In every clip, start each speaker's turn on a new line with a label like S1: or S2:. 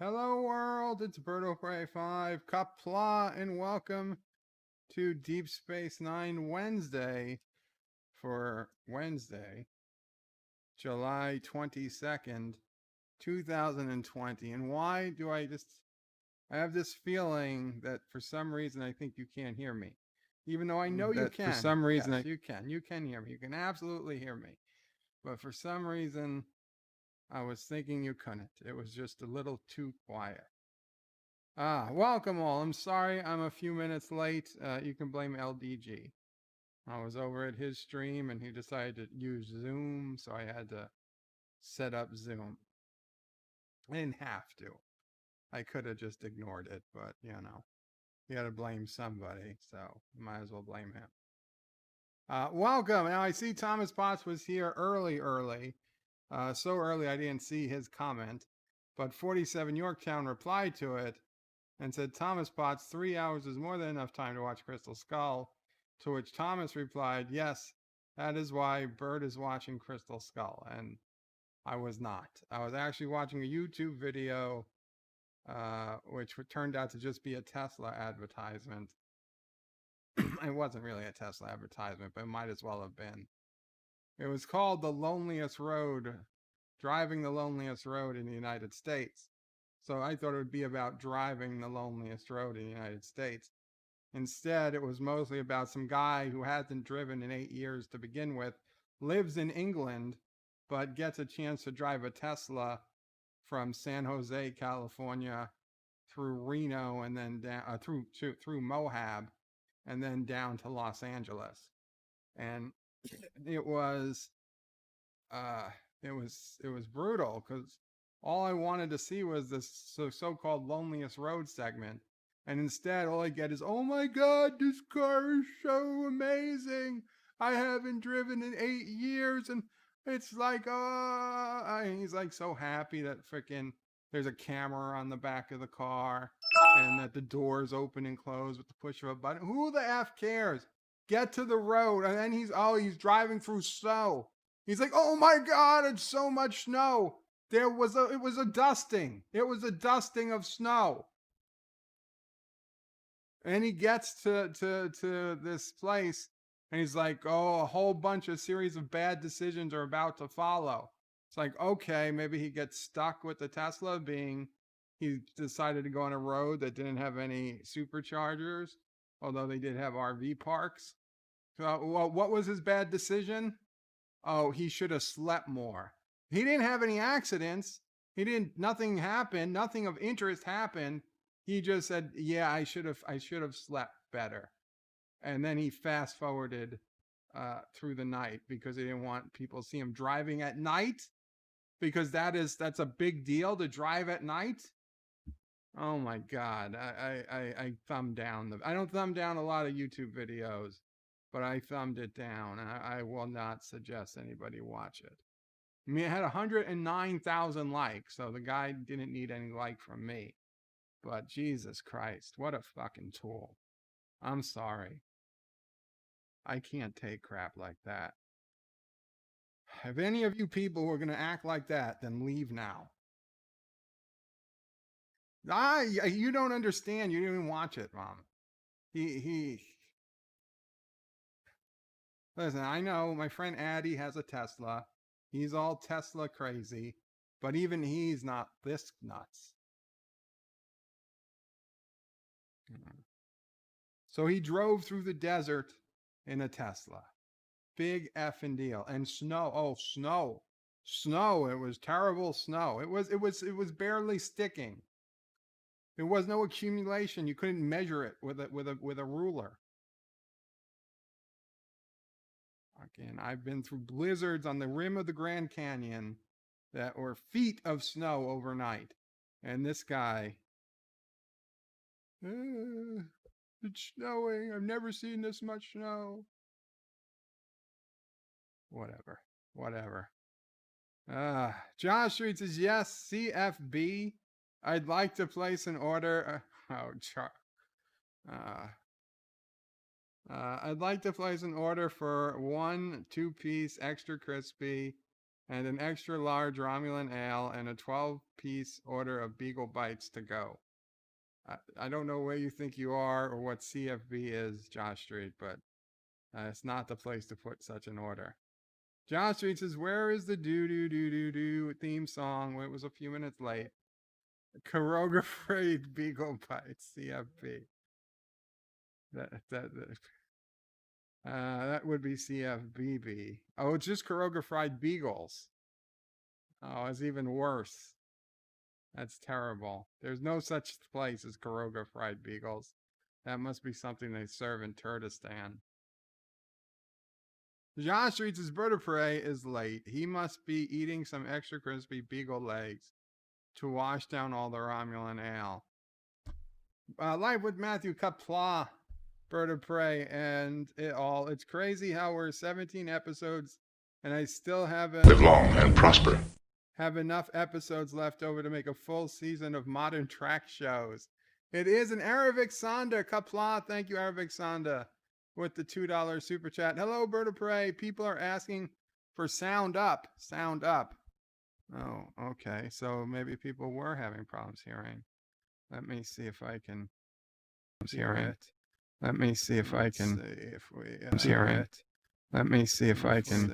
S1: Hello world, it's DS9 Qapla, and welcome to Deep Space Nine Wednesday for Wednesday, July 22nd, 2020. And why do I have this feeling that for some reason I think you can't hear me. Even though I know you can. For some reason, yes, you can hear me. You can absolutely hear me. But for some reason, I was thinking you couldn't. It was just a little too quiet. Welcome all. I'm sorry I'm a few minutes late. You can blame LDG. I was over at his stream and he decided to use Zoom, so I had to set up Zoom. I didn't have to. I could have just ignored it, but you know, you got to blame somebody, so might as well blame him. Welcome. Now I see Thomas Potts was here early. So early I didn't see his comment, but 47 Yorktown replied to it and said, Thomas Potts, 3 hours is more than enough time to watch Crystal Skull, to which Thomas replied, yes, that is why Bert is watching Crystal Skull, and I was not. I was actually watching a YouTube video, which turned out to just be a Tesla advertisement. It wasn't really a Tesla advertisement, but it might as well have been. It was called The Loneliest Road, Driving the Loneliest Road in the United States. So I thought it would be about driving the loneliest road in the United States. Instead, it was mostly about some guy who hasn't driven in 8 years to begin with, lives in England, but gets a chance to drive a Tesla from San Jose, California, through Reno, and then down through Moab, and then down to Los Angeles. And it was brutal, because all I wanted to see was this so-called loneliest road segment, and instead all I get is, oh my god, this car is so amazing, I haven't driven in 8 years, and it's like, he's like so happy that freaking there's a camera on the back of the car and that the doors open and close with the push of a button. Who the F cares? Get to the road. And then he's driving through snow. He's like, oh my god, it's so much snow. It was a dusting. It was a dusting of snow. And he gets to this place and he's like, oh, a whole bunch of series of bad decisions are about to follow. It's like, okay, maybe he gets stuck with the Tesla, being he decided to go on a road that didn't have any superchargers, although they did have RV parks. So, well, what was his bad decision? Oh, he should have slept more. He didn't have any accidents. Nothing happened. Nothing of interest happened. He just said, "Yeah, I should have slept better," and then he fast forwarded through the night because he didn't want people to see him driving at night, because that's a big deal to drive at night. Oh my God, I thumbed down I don't thumb down a lot of YouTube videos, but I thumbed it down. I will not suggest anybody watch it. I mean, it had 109,000 likes, so the guy didn't need any like from me. But Jesus Christ, what a fucking tool. I'm sorry. I can't take crap like that. If any of you people were going to act like that, then leave now. You don't understand. You didn't even watch it, Mom. Listen, I know my friend Addy has a Tesla. He's all Tesla crazy, but even he's not this nuts. So he drove through the desert in a Tesla. Big effing deal. And snow. Oh, snow. Snow. It was terrible snow. It was barely sticking. There was no accumulation. You couldn't measure it with a ruler. Again, I've been through blizzards on the rim of the Grand Canyon that were feet of snow overnight. And this guy, it's snowing. I've never seen this much snow. Whatever. John Street says, yes, CFB. I'd like to place an order. I'd like to place an order for 1 2-piece extra crispy and an extra large Romulan ale and a 12-piece order of Beagle Bites to go. I don't know where you think you are or what CFB is, Josh Street, but it's not the place to put such an order. John Street says, where is the do theme song? Well, it was a few minutes late. Choreographed Beagle Bites, CFB. That would be CFBB. Oh, it's just choreographed beagles. Oh, it's even worse. That's terrible. There's no such place as choreographed beagles. That must be something they serve in Kurdistan. John Streets' bird of prey is late. He must be eating some extra crispy beagle legs to wash down all the Romulan ale. Live with Matthew Qapla, bird of prey, and it's crazy how we're 17 episodes and I still haven't
S2: live long and prosper.
S1: Have enough episodes left over to make a full season of modern track shows. It is an Arabic Sanda. Qapla, thank you, Arabic Sanda, with the $2 super chat. Hello, bird of prey. People are asking for sound up. Sound up. Oh, okay. So maybe people were having problems hearing. Let me see if I can hear it. Let me see if I can hear it. Let me see if I can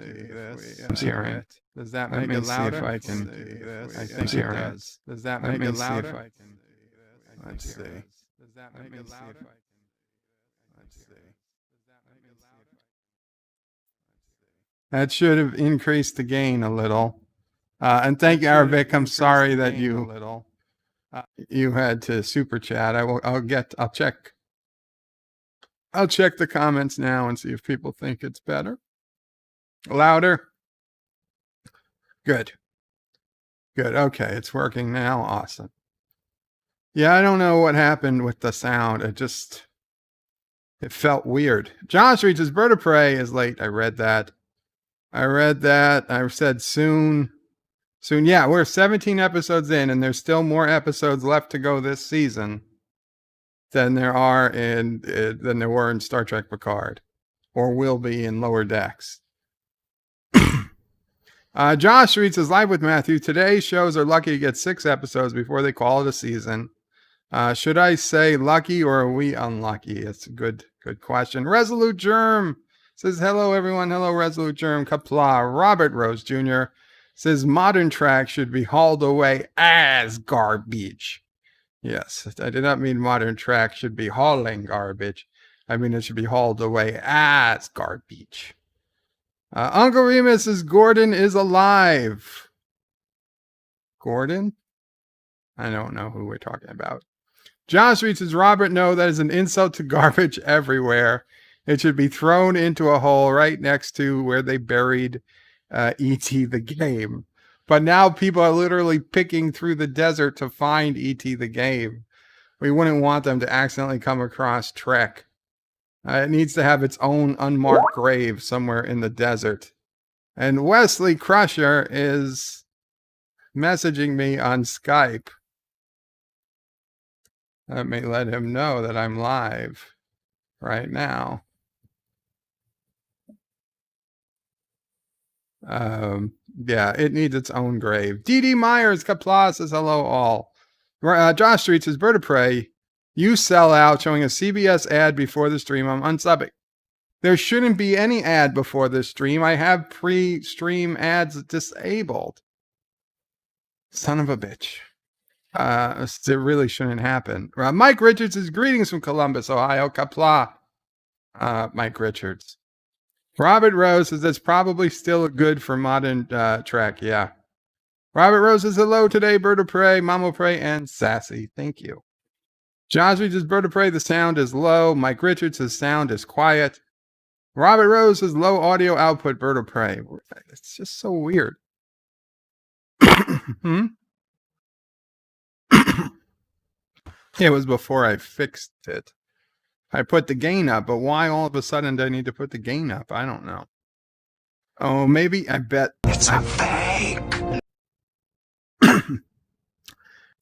S1: hear it. Does that make it louder? I think it does. Does that make it louder? Let's see. Does that make it louder? Let's see. That should have increased the gain a little. And thank you, Arabic. I'm sorry that you had to super chat. I'll check the comments now and see if people think it's better. Louder. Good. Okay, it's working now. Awesome. Yeah, I don't know what happened with the sound. It felt weird. Josh reaches bird of prey is late. I read that. I said soon. Yeah, we're 17 episodes in, and there's still more episodes left to go this season than there were in Star Trek Picard, or will be in Lower Decks. Josh Street says, live with Matthew. Today's shows are lucky to get 6 episodes before they call it a season. Should I say lucky or are we unlucky? It's a good question. Resolute Germ says, hello, everyone. Hello, Resolute Germ. Qapla. Robert Rose Jr. says, modern track should be hauled away as garbage. Yes, I did not mean modern track should be hauling garbage. I mean, it should be hauled away as garbage. Uncle Remus says, Gordon is alive. Gordon? I don't know who we're talking about. Josh reads, Robert, no, that is an insult to garbage everywhere. It should be thrown into a hole right next to where they buried E.T. the game. But now people are literally picking through the desert to find E.T. the game. We wouldn't want them to accidentally come across Trek. It needs to have its own unmarked grave somewhere in the desert. And Wesley Crusher is messaging me on Skype. Let me let him know that I'm live right now. Yeah, it needs its own grave. D.D. Myers, Qapla says hello all. Josh Street says, Bird of Prey, you sell out, showing a CBS ad before the stream. I'm unsubbing. There shouldn't be any ad before this stream. I have pre-stream ads disabled. Son of a bitch. It really shouldn't happen. Mike Richards is greetings from Columbus, Ohio. Qapla. Mike Richards. Robert Rose says that's probably still good for modern Trek. Yeah. Robert Rose says hello today, Bird of Prey, Mamo Prey, and Sassy. Thank you. Josh says Bird of Prey, the sound is low. Mike Richards says sound is quiet. Robert Rose says low audio output, Bird of Prey. It's just so weird. It was before I fixed it. I put the gain up, but why all of a sudden do I need to put the gain up? I don't know. Oh, maybe, I bet.
S2: It's a fake.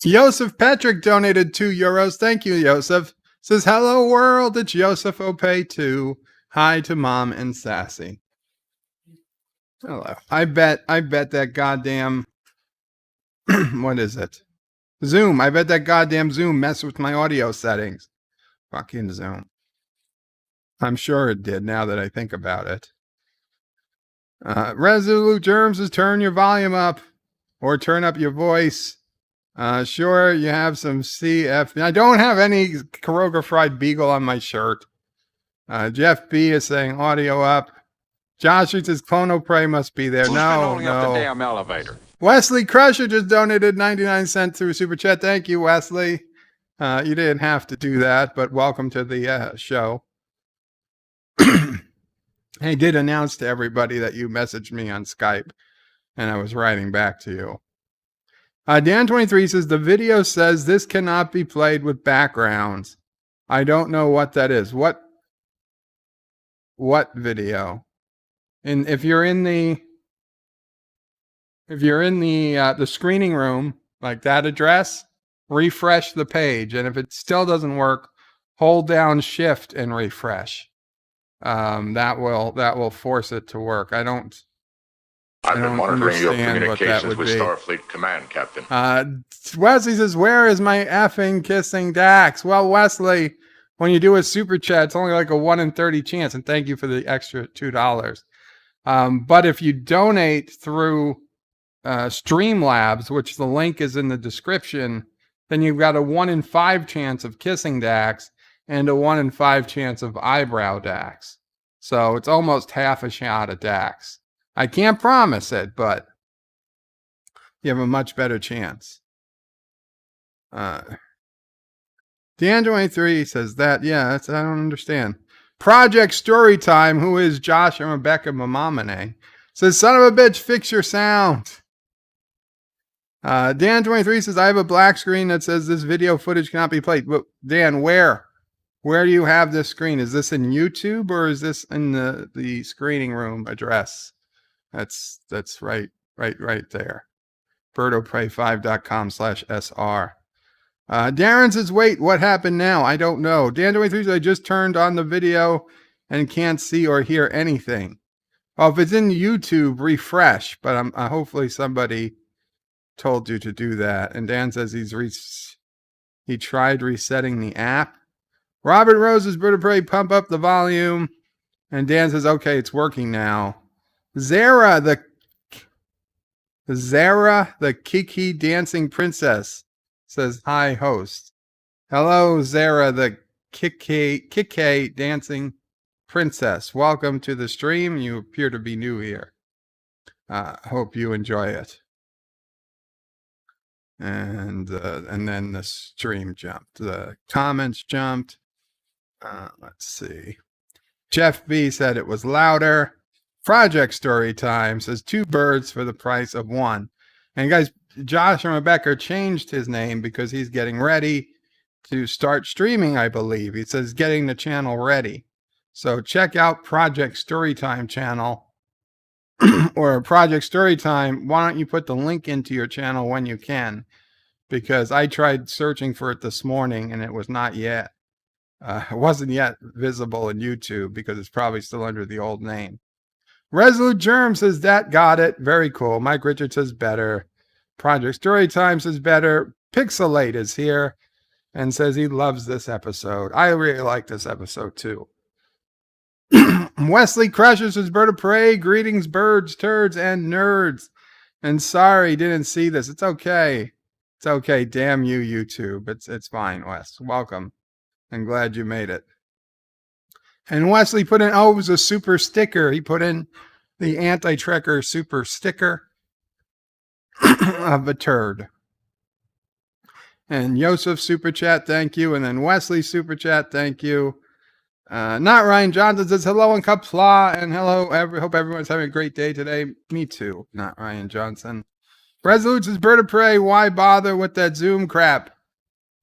S1: Joseph Patrick donated €2. Thank you, Joseph. Says, hello world, it's Joseph Opay 2. Hi to Mom and Sassy. Hello. I bet that goddamn, what is it? Zoom. I bet that goddamn Zoom messed with my audio settings. Fucking Zoom. I'm sure it did now that I think about it. Resolute Germs is turn your volume up or turn up your voice. Sure, you have some CF. I don't have any Karoga Fried Beagle on my shirt. Jeff B is saying audio up. Josh says Clono Prey must be there. No.
S2: Up the damn elevator.
S1: Wesley Crusher just donated 99 cents through Super Chat. Thank you, Wesley. You didn't have to do that, but welcome to the show. I did announce to everybody that you messaged me on Skype, and I was writing back to you. Dan23 says, the video says this cannot be played with backgrounds. I don't know what that is. What video? And if you're in the screening room, like that address, refresh the page. And if it still doesn't work, hold down Shift and refresh. That will force it to work. I've been monitoring your communications with Starfleet Command, Captain. Wesley says, where is my effing kissing Dax? Well, Wesley, when you do a super chat, it's only like a 1 in 30 chance, and thank you for the extra $2. But if you donate through Streamlabs, which the link is in the description, then you've got a 1 in 5 chance of kissing Dax and a 1 in 5 chance of eyebrow Dax. So it's almost half a shot at Dax. I can't promise it, but you have a much better chance. Dan23 says that. Yeah, I don't understand. Project Storytime, who is Josh and Rebecca Mamamane, says, son of a bitch, fix your sound. Dan23 says, I have a black screen that says this video footage cannot be played. But Dan, where? Where do you have this screen? Is this in YouTube or is this in the screening room address? That's right there. birdofprey5.com/SR. Darren says, wait, what happened now? I don't know. Dan23 says, I just turned on the video and can't see or hear anything. Oh, if it's in YouTube, refresh. But hopefully somebody told you to do that. And Dan says he tried resetting the app. Robert Rose's Bird of Prey, pump up the volume. And Dan says, okay, it's working now. Zara, the Kiki dancing princess, says, hi, host. Hello, Zara, the Kiki dancing princess. Welcome to the stream. You appear to be new here. Hope you enjoy it. and then the stream jumped. The comments jumped. Let's see. Jeff B said it was louder. Project Story Time says 2 birds for the price of 1. And guys, Josh and Rebecca changed his name because he's getting ready to start streaming, I believe. He says getting the channel ready. So check out Project Storytime channel or Project Storytime. Why don't you put the link into your channel when you can? Because I tried searching for it this morning and it was not yet. It wasn't yet visible in YouTube because it's probably still under the old name. Resolute Germ says that got it. Very cool. Mike Richards says better. Project Storytime says better. Pixelate is here and says he loves this episode. I really like this episode too. Wesley Crusher says bird of prey. Greetings, birds, turds, and nerds. And sorry, didn't see this. It's okay. It's okay. Damn you, YouTube. It's fine, Wes. Welcome. I'm glad you made it. And Wesley put in, it was a super sticker. He put in the anti-trekker super sticker of a turd. And Yosef super chat, thank you. And then Wesley super chat, thank you. Not Ryan Johnson says hello and Qapla and hello. Hope everyone's having a great day today. Me too. Not Ryan Johnson. Resolute says bird of prey. Why bother with that Zoom crap?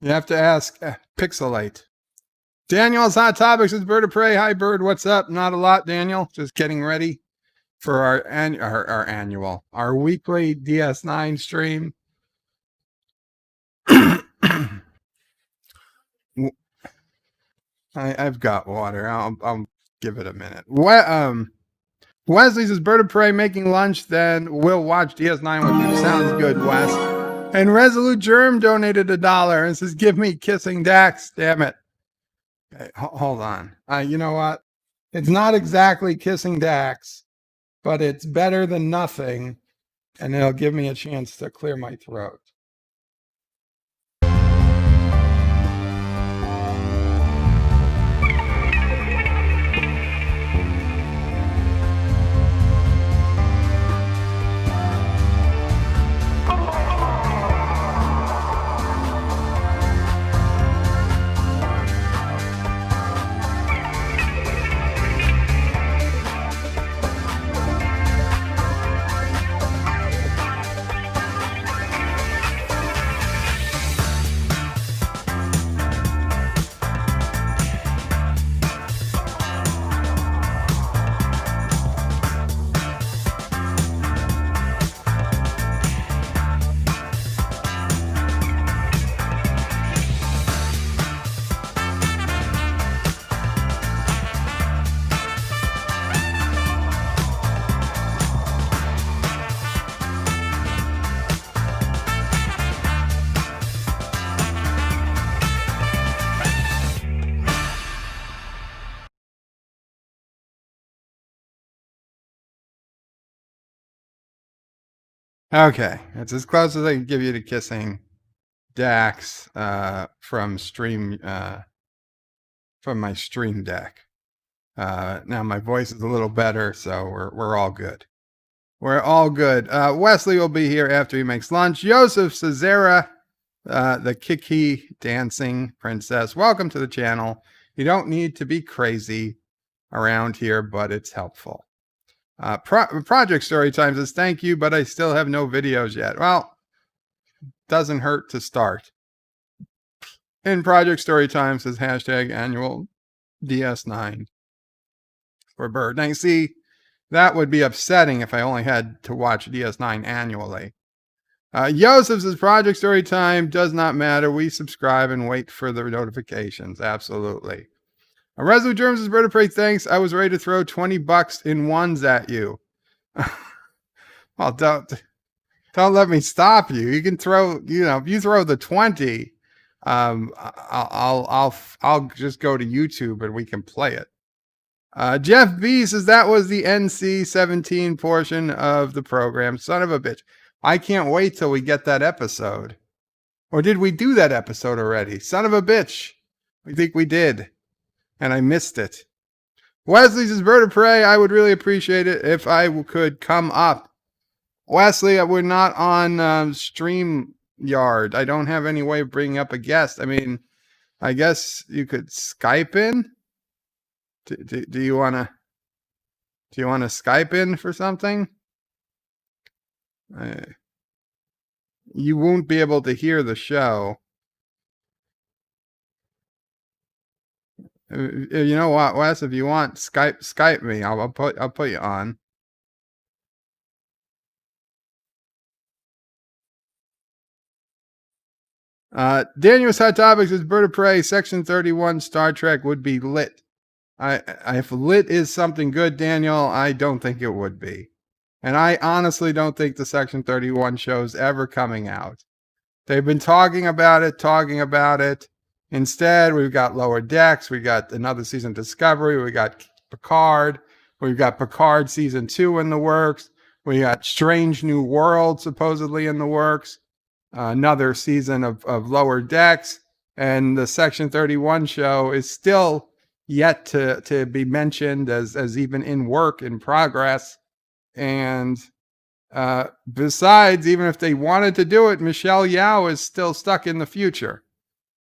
S1: You have to ask Pixelate. Daniel's Hot Topics says bird of prey. Hi, bird. What's up? Not a lot, Daniel. Just getting ready for our weekly DS9 stream. I've got water. I'll give it a minute. Wesley says bird of prey making lunch. Then we'll watch DS9 with you. Sounds good, Wes. And Resolute Germ donated $1 and says give me kissing Dax. Damn it. Okay, hold on. You know what? It's not exactly kissing Dax, but it's better than nothing, and it'll give me a chance to clear my throat. Okay, it's as close as I can give you to kissing Dax from my stream deck. Now my voice is a little better, so we're all good. We're all good. Wesley will be here after he makes lunch. Joseph Cesara, the Kiki dancing princess. Welcome to the channel. You don't need to be crazy around here, but it's helpful. Project Storytime says thank you, but I still have no videos yet. Well, doesn't hurt to start. And Project Storytime says hashtag annual DS9 for bird. Now, see, that would be upsetting if I only had to watch DS9 annually. Joseph says Project Storytime does not matter. We subscribe and wait for the notifications. Absolutely. Resolute Germs says bird of prey, thanks. I was ready to throw $20 in ones at you. Well, don't let me stop you. You can throw, if you throw the 20, I'll just go to YouTube and we can play it. Jeff B says that was the NC-17 portion of the program. Son of a bitch. I can't wait till we get that episode. Or did we do that episode already? Son of a bitch. We think we did. And I missed it. Wesley says bird of prey. I would really appreciate it if I could come up. Wesley, we're not on stream yard. I don't have any way of bringing up a guest. I mean, I guess you could Skype in. Do you want to? Do you want to Skype in for something? You won't be able to hear the show. You know what, Wes? If you want, Skype me. I'll put you on. Daniel's Hot Topics is Bird of Prey. Section 31 Star Trek would be lit. If lit is something good, Daniel, I don't think it would be. And I honestly don't think the Section 31 show's ever coming out. They've been talking about it. Instead, we've got Lower Decks. We got another season of Discovery. We got Picard. We've got Picard season 2 in the works. We got Strange New World supposedly in the works. Another season of Lower Decks. And the Section 31 show is still yet to be mentioned as even in work, in progress. And besides, even if they wanted to do it, Michelle Yeoh is still stuck in the future.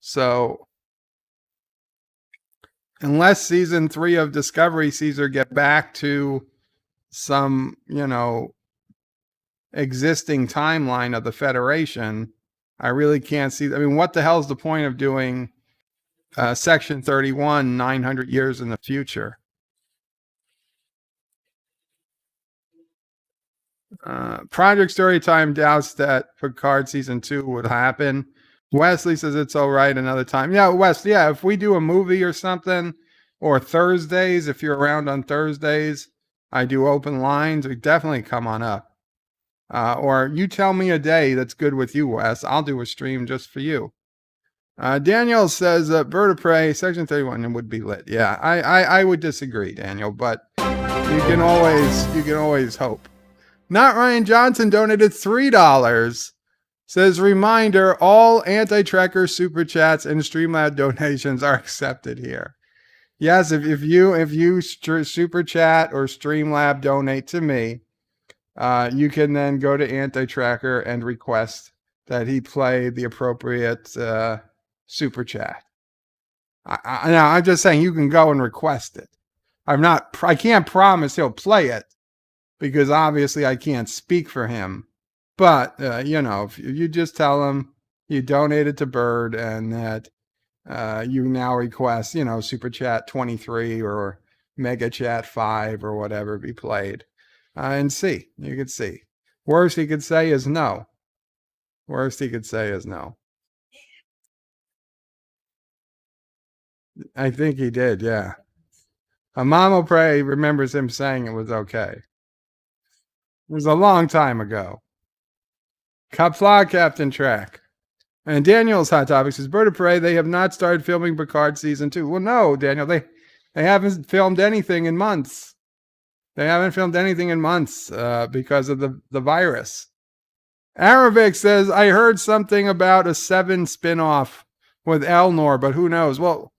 S1: So unless season 3 of Discovery sees her get back to some, existing timeline of the Federation, I really can't see. I mean, what the hell's the point of doing Section 31 900 years in the future? Project Storytime doubts that Picard season 2 would happen. Wesley says it's all right another time. Yeah, Wes, yeah, if we do a movie or something, or Thursdays, if you're around on Thursdays, I do open lines. We definitely come on up. Or you tell me a day that's good with you, Wes. I'll do a stream just for you. Daniel says Bird of Prey, Section 31 would be lit. Yeah, I would disagree, Daniel, but you can always hope. Not Ryan Johnson donated $3. Says, reminder, all anti-tracker super chats and Streamlab donations are accepted here. Yes, if you super chat or Streamlab donate to me, you can then go to anti-tracker and request that he play the appropriate super chat. Now, I'm just saying you can go and request it. I can't promise he'll play it, because obviously I can't speak for him. But, if you just tell him you donated to Bird and that you now request, Super Chat 23 or Mega Chat 5 or whatever be played. And you could see. Worst he could say is no. I think he did, yeah. Amamo Prey remembers him saying it was okay. It was a long time ago. Qapla Captain Track. And Daniel's Hot Topics is Bird of Prey. They have not started filming Picard season 2. Well, no, Daniel, they haven't filmed anything in months. Because of the virus. Arabic says, I heard something about a 7 spinoff with Elnor, but who knows? Well,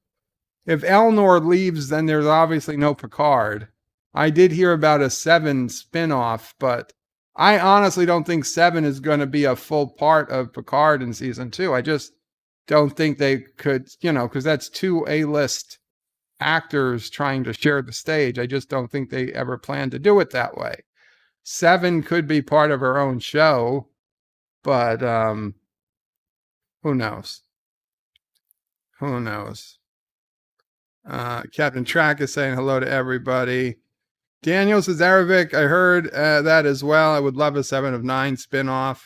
S1: if Elnor leaves, then there's obviously no Picard. I did hear about a 7 spinoff, but I honestly don't think 7 is going to be a full part of Picard in season 2. I just don't think they could, because that's 2 A-list actors trying to share the stage. I just don't think they ever plan to do it that way. 7 could be part of her own show, but who knows? Captain Track is saying hello to everybody. Daniel says, Arabic, I heard that as well. I would love a 7 of 9 spinoff.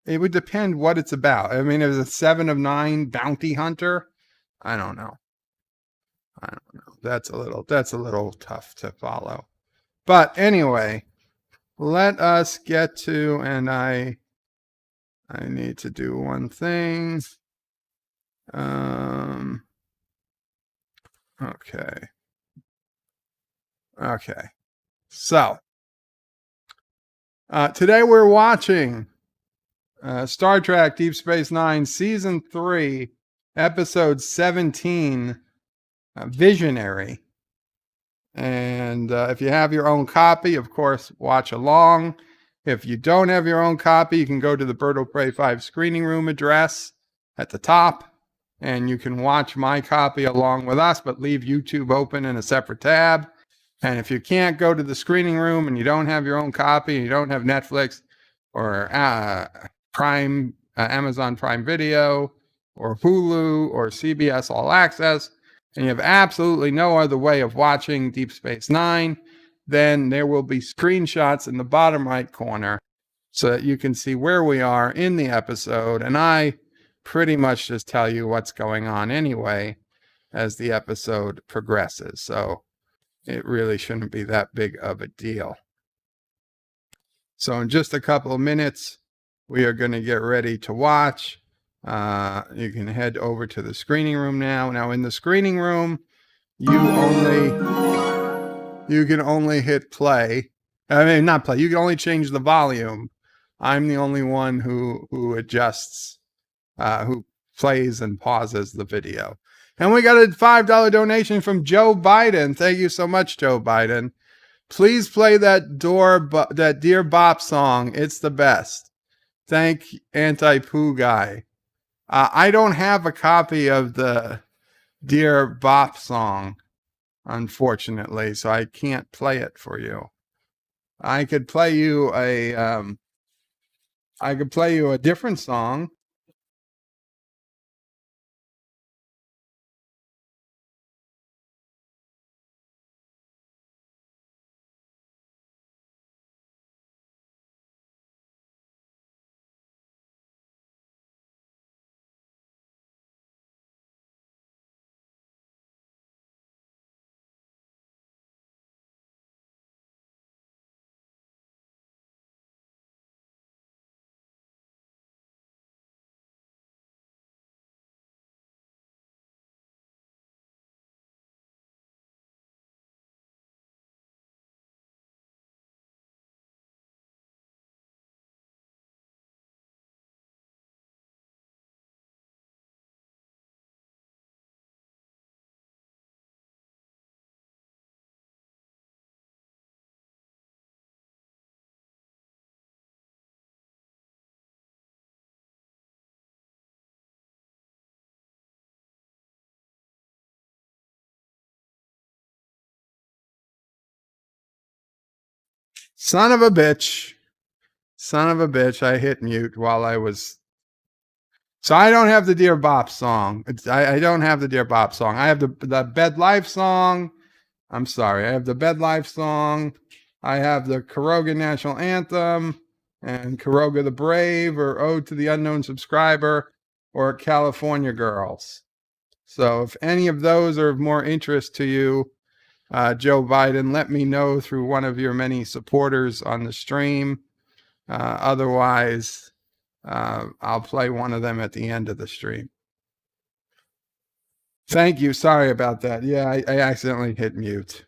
S1: It would depend what it's about. I mean, if it's a 7 of 9 bounty hunter, I don't know. That's a little tough to follow. But anyway, let us get to, and I need to do one thing. Okay. So, today we're watching Star Trek Deep Space Nine, Season 3, Episode 17, Visionary. And if you have your own copy, of course, watch along. If you don't have your own copy, you can go to the Bird of Prey 5 screening room address at the top, and you can watch my copy along with us, but leave YouTube open in a separate tab. And if you can't go to the screening room and you don't have your own copy, and you don't have Netflix or Amazon Prime Video or Hulu or CBS All Access, and you have absolutely no other way of watching Deep Space Nine, then there will be screenshots in the bottom right corner so that you can see where we are in the episode. And I pretty much just tell you what's going on anyway as the episode progresses. So it really shouldn't be that big of a deal. So in just a couple of minutes, we are going to get ready to watch. You can head over to the screening room now. Now in the screening room, you can only hit play. I mean, not play. You can only change the volume. I'm the only one who adjusts, who plays and pauses the video. And we got a $5 donation from Joe Biden. Thank you so much, Joe Biden. Please play that Dear Bop song. It's the best. Thank Anti-Poo Guy. I don't have a copy of the Dear Bop song, unfortunately, so I can't play it for you. I could play you a different song. Son of a bitch. Son of a bitch. I hit mute while I was. So I don't have the Dear Bop song. I don't have the Dear Bop song. I have the Bed Life song. I'm sorry. I have the Bed Life song. I have the Karoga National Anthem and Karoga the Brave or Ode to the Unknown Subscriber or California Girls. So if any of those are of more interest to you, Joe Biden, let me know through one of your many supporters on the stream. Otherwise, I'll play one of them at the end of the stream. Thank you. Sorry about that. Yeah, I accidentally hit mute.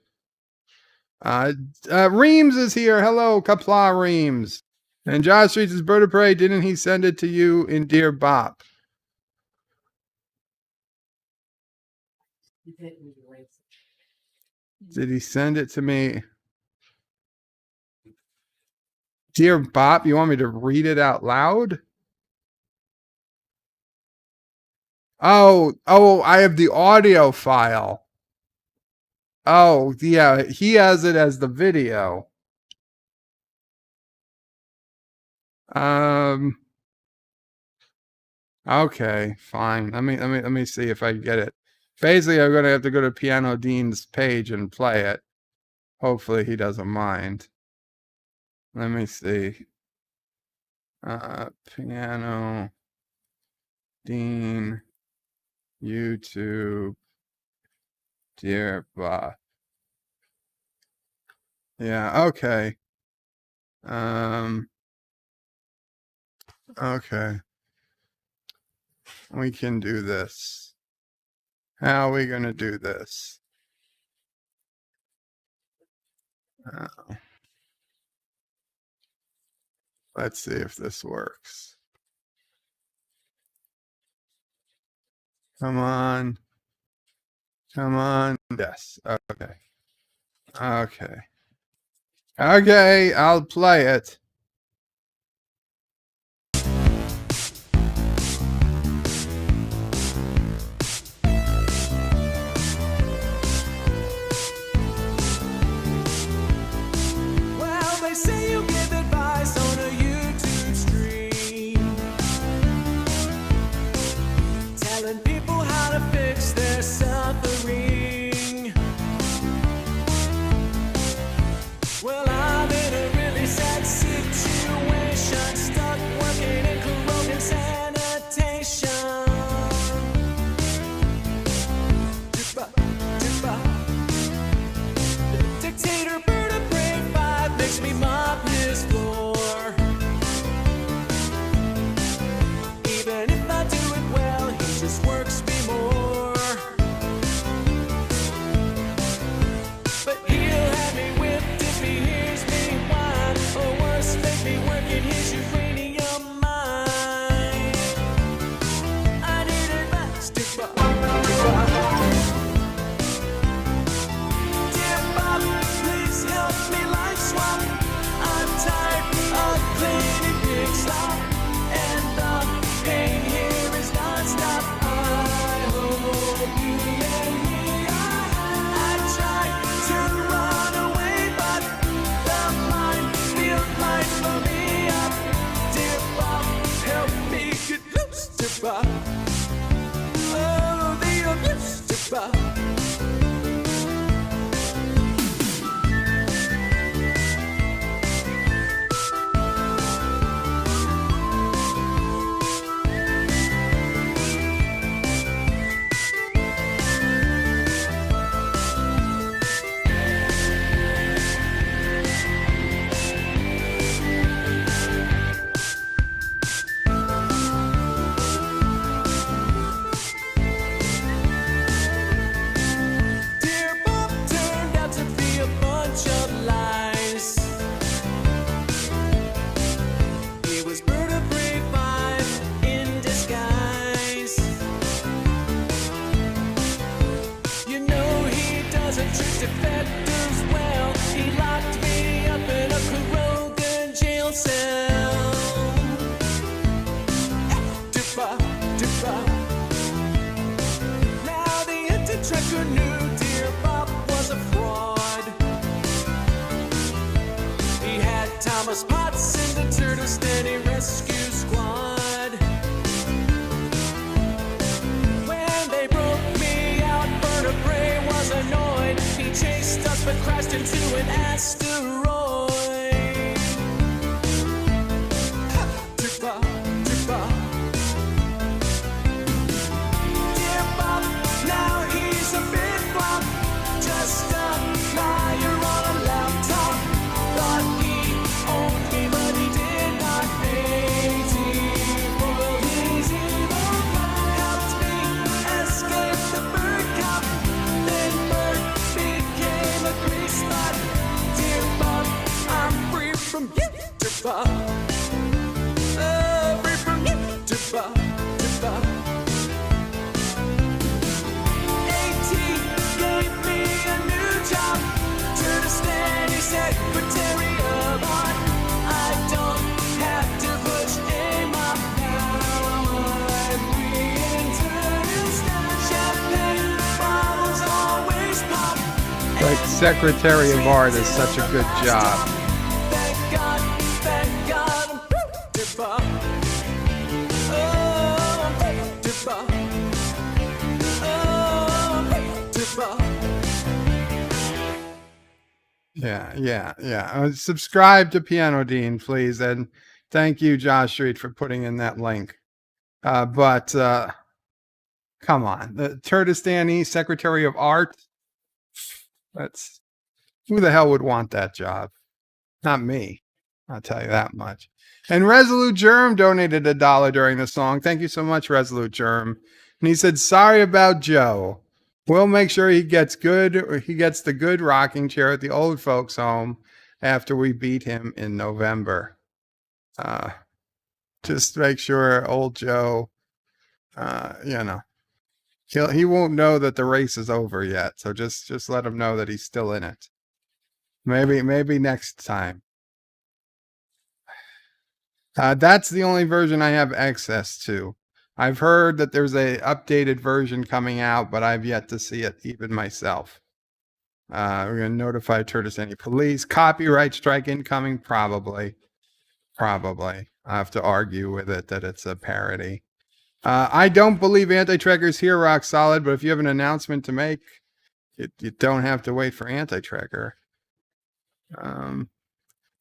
S1: Reams is here. Hello, Qapla Reams. And Josh Streets is Bird of Prey. Didn't he send it to you in Dear Bop? Did he send it to me? Dear Bop, you want me to read it out loud? Oh, I have the audio file. Oh, yeah, he has it as the video. Okay, fine. Let me see if I get it. Basically, I'm gonna have to go to Piano Dean's page and play it. Hopefully he doesn't mind. Let me see. Piano Dean YouTube Dear Bop. Yeah, okay. Okay. We can do this. How are we gonna do this? Let's see if this works. Come on. Come on. Yes. Okay. Okay. Okay, I'll play it.
S3: telling people how to fix their suffering. Well, I'm in a really sad situation, stuck working in corroding sanitation. The dictator bird of Brave 5 makes me mop his floor. Even if I do it well, he just works me more. But he'll have me whipped if he hears me whine, or worse, make me work in his uranium mine. I need advice, dear Bob, please help me life swap. I'm tired of cleaning pig slop, and the pain here is non-stop. I hope you let me. I tried to run away, but the minefield might blow me up. Dear Bob, help me get loose, dear Bob. Oh, the abuse, dear Bob. Dear Bob turned out to be a bunch of lies. He was vertebrae 5 in disguise. You know he doesn't treat defectors well. He locked me up in a Krogan jail cell. Dippa, Dippa. Now the anti-tracker knew dear Bob was a fraud. He had Thomas Potts in the Turtlestanny Rescue Squad. When they broke me out, Vertebrae was annoyed. He chased us but crashed into an asteroid. Dippa, Dippa. Dear Bob, now he's a big flop, just a liar on a laptop. Thought he owned me, but he did not hate me. For his evil helped me escape the bird cop. Then bird became a grease spot. Dear Bob, I'm free from you, dear Bob. Free from you, dear Bob, dear Bob. AT gave me a new job, Turtlestanny Secretary of Art. I don't have to push aim up now. We in Turtlestanny. Champagne bottles always pop.
S1: Like Secretary of Art is such a good job.
S3: Thank God, I'm through, dear Bob. Oh, I'm through, dear Bob. Oh, I'm through, dear Bob.
S1: Yeah. Subscribe to Piano Dean, please, and thank you, Josh Street, for putting in that link. But come on, the Turtlestanny Secretary of Art. That's who the hell would want that job? Not me. I'll tell you that much. And Resolute Germ donated $1 during the song. Thank you so much, Resolute Germ. And he said, "Sorry about Joe. We'll make sure he gets the good rocking chair at the old folks home after we beat him in November. Just make sure old Joe, he won't know that the race is over yet. So just let him know that he's still in it. Maybe next time." That's the only version I have access to. I've heard that there's a updated version coming out, but I've yet to see it even myself. We're going to notify Turtlestanny police. Copyright strike incoming? Probably. I have to argue with it that it's a parody. I don't believe Anti-Trekker's here, Rock Solid, but if you have an announcement to make, you don't have to wait for Anti-Trekker.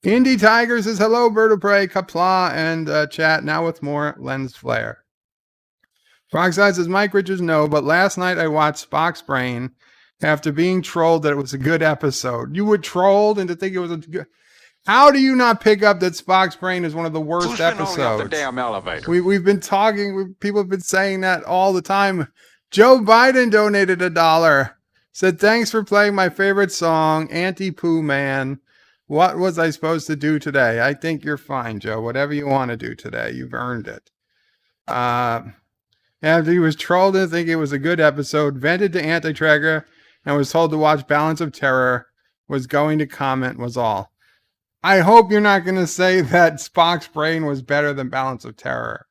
S1: Indie Tiger says, hello, Bird of Prey, Qapla, and chat now with more lens flare. Rock Solid says, Mike Richards, no, but last night I watched Spock's Brain after being trolled that it was a good episode. You were trolled into thinking it was a good... How do you not pick up that Spock's Brain is one of the worst
S2: Who's been only up the
S1: episodes?
S2: damn elevator?
S1: We've been talking. People have been saying that all the time. Joe Biden donated $1. Said, thanks for playing my favorite song, Anti-Poo Man. What was I supposed to do today? I think you're fine, Joe. Whatever you want to do today, you've earned it. After he was trolled and think it was a good episode, vented to Anti-Trekker, and was told to watch Balance of Terror, was going to comment was all. I hope you're not going to say that Spock's Brain was better than Balance of Terror.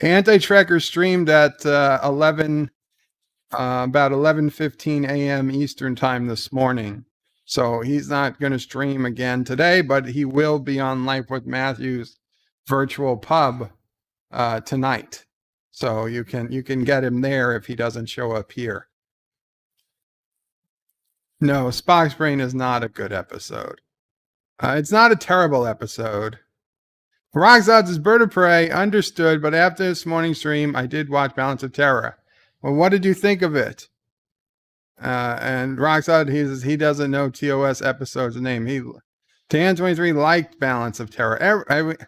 S1: Anti-Trekker streamed at about 11:15 a.m. Eastern time this morning. So he's not going to stream again today, but he will be on Life with Matthew's virtual pub tonight. So you can get him there if he doesn't show up here. No, Spock's Brain is not a good episode. It's not a terrible episode. Rock's Odds is Bird of Prey, understood, but after this morning's stream, I did watch Balance of Terror. Well, what did you think of it? And Rock's Odds, he doesn't know TOS episode's name. Dan23 liked Balance of Terror. I don't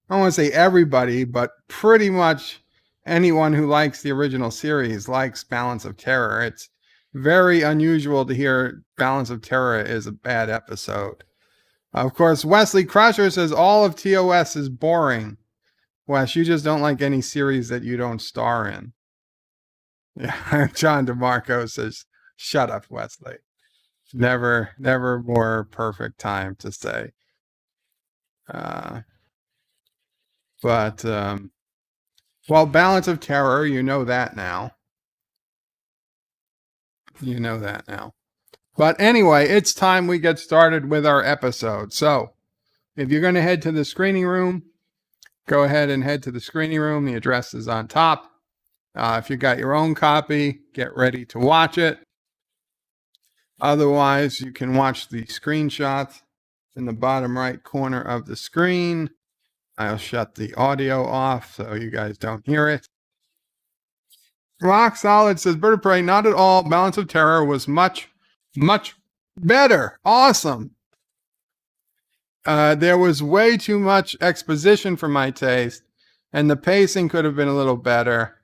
S1: want to say everybody, but pretty much anyone who likes the original series likes Balance of Terror. It's very unusual to hear Balance of Terror is a bad episode. Of course, Wesley Crusher says all of TOS is boring. Wes, you just don't like any series that you don't star in. Yeah, John DeMarco says, shut up, Wesley. Never more perfect time to say. Well, Balance of Terror, you know that now. You know that now. But anyway, it's time we get started with our episode. So, if you're going to head to the screening room, go ahead and head to the screening room. The address is on top. If you got your own copy, get ready to watch it. Otherwise, you can watch the screenshot in the bottom right corner of the screen. I'll shut the audio off so you guys don't hear it. Rock Solid says, Bird of Prey, not at all. Balance of Terror was much better. Awesome. There was way too much exposition for my taste, and the pacing could have been a little better.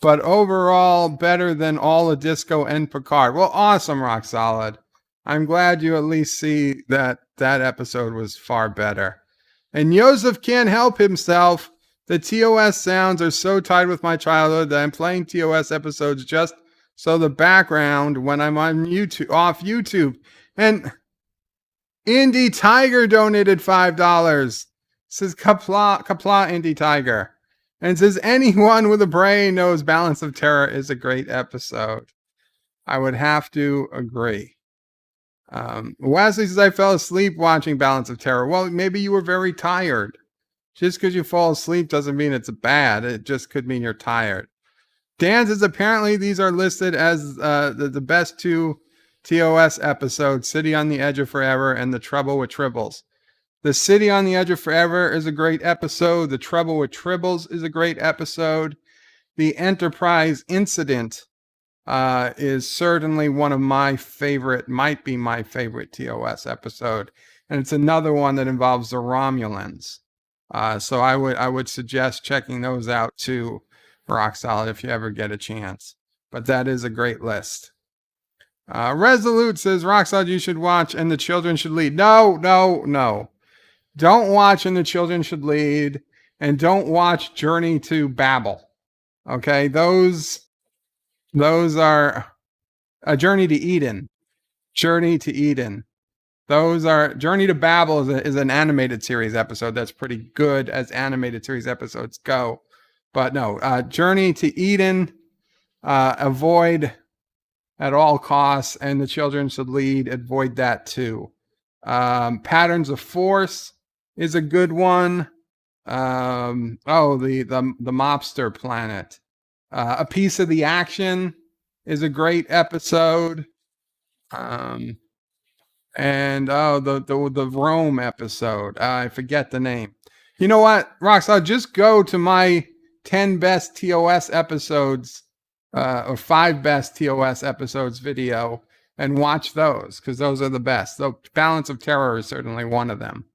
S1: But overall, better than all of Disco and Picard. Well, awesome, Rock Solid. I'm glad you at least see that episode was far better. And Joseph can't help himself. The TOS sounds are so tied with my childhood that I'm playing TOS episodes just so the background when I'm on YouTube, off YouTube. And Indie Tiger donated $5. Says Qapla Indie Tiger. And says anyone with a brain knows Balance of Terror is a great episode. I would have to agree. Wesley says I fell asleep watching Balance of Terror. Well, maybe you were very tired. Just because you fall asleep doesn't mean it's bad. It just could mean you're tired. Dan says apparently these are listed as the best two TOS episodes, City on the Edge of Forever and The Trouble with Tribbles. The City on the Edge of Forever is a great episode. The Trouble with Tribbles is a great episode. The Enterprise Incident is certainly one of my favorite, might be my favorite TOS episode. And it's another one that involves the Romulans. So I would suggest checking those out too, Rock Solid, if you ever get a chance. But that is a great list. Resolute says, Rock Solid, you should watch And the Children Should Lead. No. Don't watch And the Children Should Lead. And don't watch Journey to Babel. Okay, those are a Journey to Eden. Journey to Eden. Those are Journey to Babel is an animated series episode that's pretty good as animated series episodes go. But no, Journey to Eden, avoid at all costs, And the Children Should Lead, avoid that too. Patterns of Force is a good one. The mobster planet. A Piece of the Action is a great episode. And the Rome episode. I forget the name. You know what, Rox? I'll just go to my 10 best TOS episodes, or 5 best TOS episodes video, and watch those, because those are the best. The Balance of Terror is certainly one of them.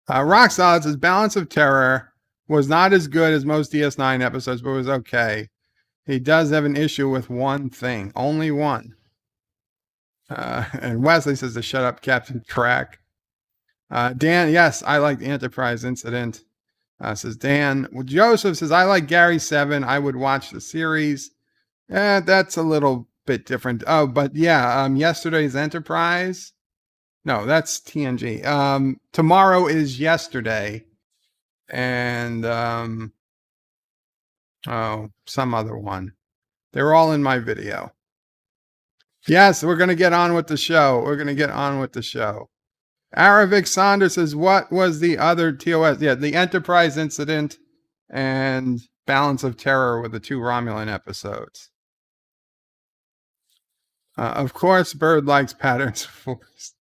S1: Rock Solid says Balance of Terror was not as good as most DS9 episodes, but was okay. He does have an issue with one thing, only one. And Wesley says to shut up, Captain Track. Dan, yes, I like the Enterprise incident. Says Dan. Well, Joseph says, I like Gary 7. I would watch the series. That's a little bit different. Oh, but yeah, yesterday's Enterprise. No, that's TNG. Tomorrow is yesterday. And some other one. They're all in my video. Yes, we're going to get on with the show. Aravic Saunders says, what was the other TOS? Yeah, the Enterprise incident and Balance of Terror were the 2 Romulan episodes. Of course, Bird likes Patterns of Force.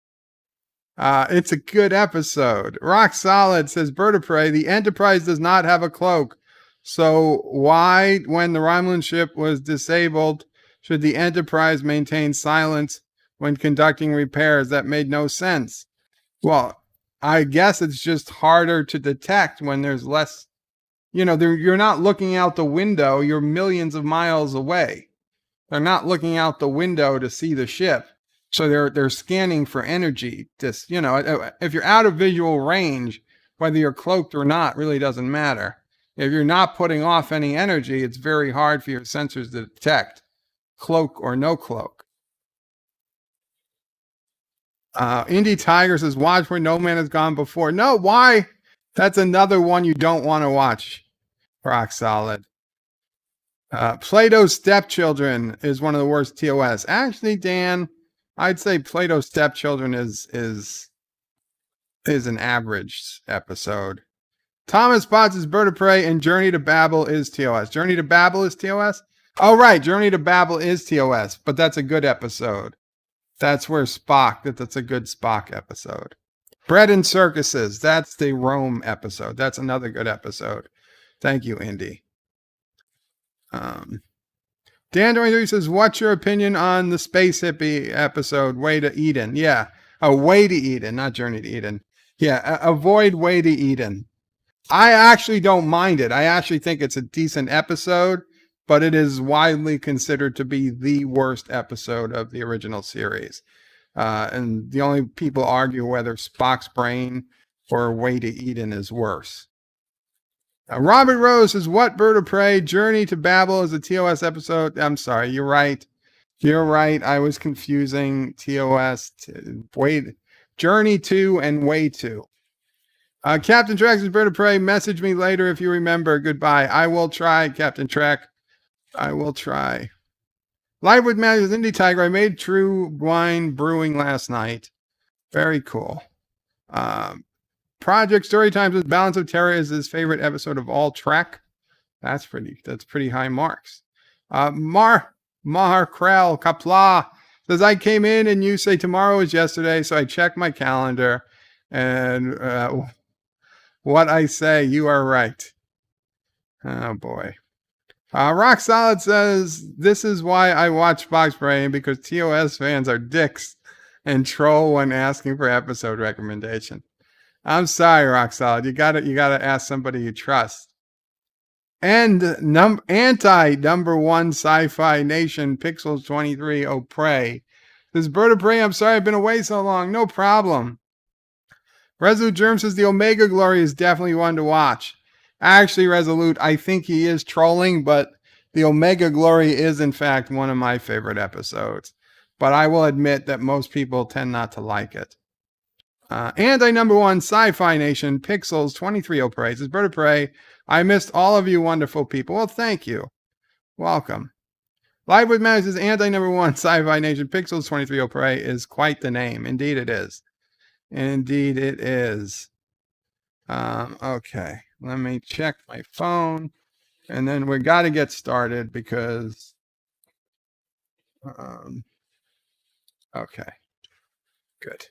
S1: It's a good episode. Rock Solid says, Bird of Prey, the Enterprise does not have a cloak. So why, when the Romulan ship was disabled, should the Enterprise maintain silence when conducting repairs? That made no sense. Well, I guess it's just harder to detect when there's less, you're not looking out the window. You're millions of miles away. They're not looking out the window to see the ship. So they're scanning for energy. If you're out of visual range, whether you're cloaked or not really doesn't matter. If you're not putting off any energy, it's very hard for your sensors to detect, cloak or no cloak. Indie Tiger says, watch Where No Man Has Gone Before. No, why? That's another one you don't want to watch. Rock Solid. Plato's Stepchildren is one of the worst TOS. Actually, Dan, I'd say Plato's Stepchildren is an average episode. Thomas Potts is Bird of Prey, and Journey to Babel is TOS. Journey to Babel is TOS? Oh, right. Journey to Babel is TOS, but that's a good episode. That's where Spock, that's a good Spock episode. Bread and Circuses, that's the Rome episode. That's another good episode. Thank you, Indy. Dan 23 says, what's your opinion on the Space Hippie episode, Way to Eden? Yeah. Way to Eden, not Journey to Eden. Yeah, avoid Way to Eden. I actually don't mind it. I actually think it's a decent episode, but it is widely considered to be the worst episode of the original series. And the only people argue whether Spock's Brain or Way to Eden is worse. Robert Rose says, what Bird of Prey? Journey to Babel is a TOS episode. I'm sorry, you're right. I was confusing TOS, Journey to and Way to. Captain Trek says, Bird of Prey, message me later if you remember. Goodbye. I will try, Captain Trek. I will try. Live with Magic with Indie Tiger. I made True Wine Brewing last night. Very cool. Project Storytime says Balance of Terror is his favorite episode of all Trek. That's pretty high marks. Mahar Krell Qapla says, I came in and you say tomorrow is yesterday, so I checked my calendar and what I say, you are right. Oh boy. Rock Solid says, this is why I watch Spock's Brain, because TOS fans are dicks and troll when asking for episode recommendation. I'm sorry, Rock Solid. You gotta ask somebody you trust. And anti number 1 Sci-Fi Nation Pixels 23 Oh Prey. This Bird of Prey, I'm sorry I've been away so long. No problem. Resolute Germ says the Omega Glory is definitely one to watch. Actually, Resolute, I think he is trolling, but the Omega Glory is in fact one of my favorite episodes. But I will admit that most people tend not to like it. Anti number 1 Sci-Fi Nation Pixels 23 Oh Prey says, Bird of Prey, I missed all of you wonderful people. Well, thank you. Welcome. Live with Max is anti-number 1 Sci-Fi Nation. Pixels 23 Prey is quite the name. Indeed it is. Indeed it is. Okay. Let me check my phone. And then we got to get started because... okay. Good.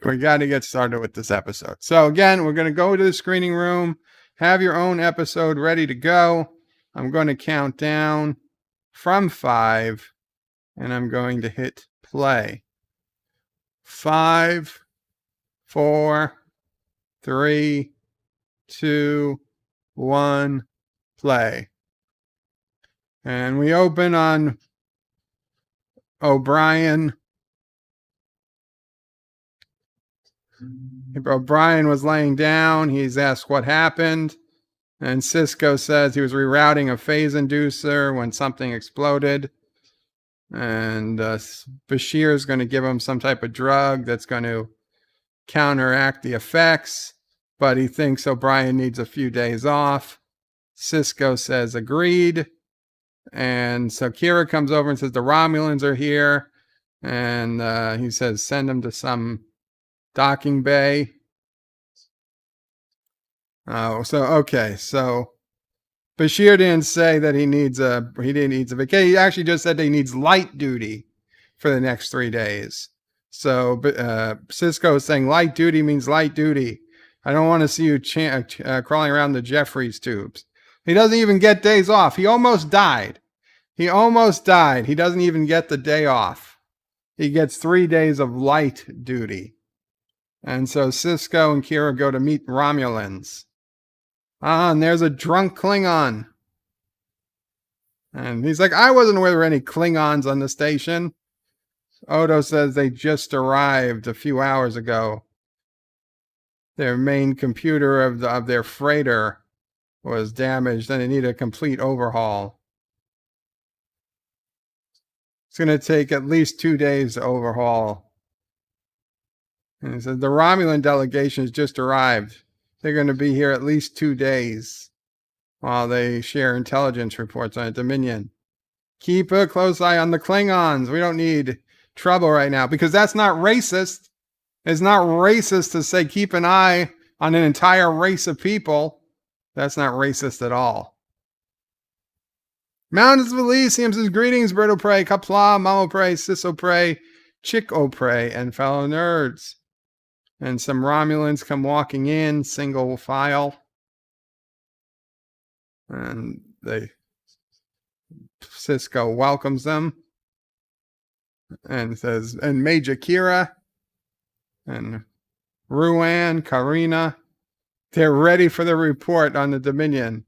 S1: We got to get started with this episode. So again, we're going to go to the screening room. Have your own episode ready to go. I'm going to count down from 5, and I'm going to hit play. 5, 4, 3, 2, 1, play. And we open on O'Brien. O'Brien was laying down. He's asked what happened. And Cisco says he was rerouting a phase inducer when something exploded. And Bashir is going to give him some type of drug that's going to counteract the effects. But he thinks O'Brien needs a few days off. Cisco says agreed. And so Kira comes over and says the Romulans are here. And he says send them to some docking bay. Oh, so okay, so Bashir didn't say that he needs a vacation. He actually just said that he needs light duty for the next 3 days. So Cisco is saying light duty means light duty. I don't want to see you crawling around the Jeffries tubes. He doesn't even get days off. He almost died. He doesn't even get the day off. He gets 3 days of light duty. And so Cisco and Kira go to meet Romulans. And there's a drunk Klingon. And he's like, I wasn't aware there were any Klingons on the station. Odo says they just arrived a few hours ago. Their main computer of their freighter was damaged and they need a complete overhaul. It's going to take at least 2 days to overhaul. And he said the Romulan delegation has just arrived. They're going to be here at least 2 days while they share intelligence reports on Dominion. Keep a close eye on the Klingons. We don't need trouble right now because that's not racist. It's not racist to say keep an eye on an entire race of people. That's not racist at all. Mountains of Elysium says greetings, Bird o' Prey, Qapla, Mamo Prey, Sis o' Prey, Chick o' Prey, and fellow nerds. And some Romulans come walking in, single file. And Cisco welcomes them. And says, and Major Kira. And Ruan, Karina. They're ready for the report on the Dominion.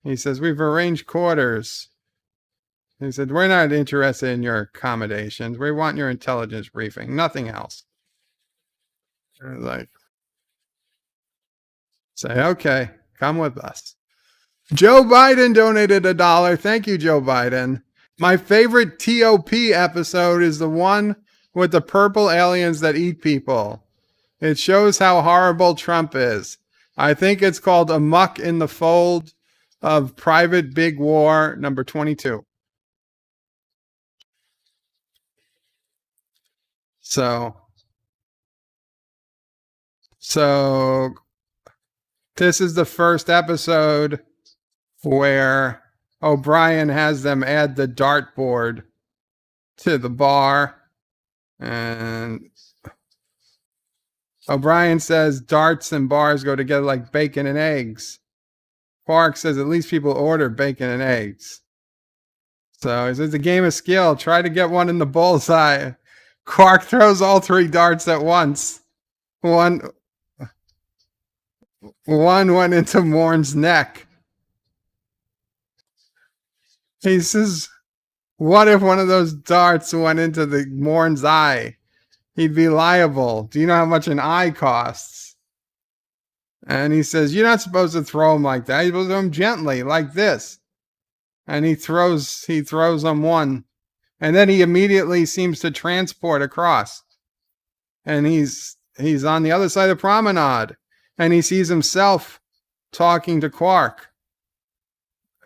S1: He says, we've arranged quarters. He said, we're not interested in your accommodations. We want your intelligence briefing. Nothing else. Like, say, okay, come with us. Joe Biden donated $1. Thank you, Joe Biden. My favorite TOP episode is the one with the purple aliens that eat people. It shows how horrible Trump is. I think it's called Amuck in the Fold of Private Big War number 22. So this is the first episode where O'Brien has them add the dartboard to the bar. And O'Brien says darts and bars go together like bacon and eggs. Quark says at least people order bacon and eggs. So he says it's a game of skill. Try to get one in the bullseye. Quark throws all 3 darts at once. One went into Morn's neck. He says, what if one of those darts went into the Morn's eye? He'd be liable. Do you know how much an eye costs? And he says, you're not supposed to throw him like that. You're supposed to throw him gently, like this. And he throws him one. And then he immediately seems to transport across. And he's on the other side of the promenade. And he sees himself talking to Quark.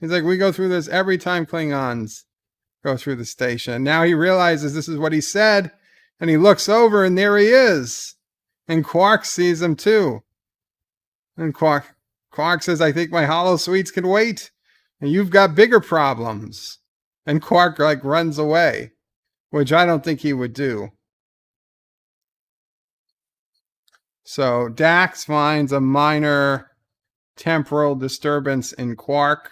S1: He's like, we go through this every time Klingons go through the station. Now he realizes this is what he said, and he looks over, and there he is. And Quark sees him too. And Quark says, I think my holosuites can wait, and you've got bigger problems. And Quark runs away, which I don't think he would do. So Dax finds a minor temporal disturbance in Quark,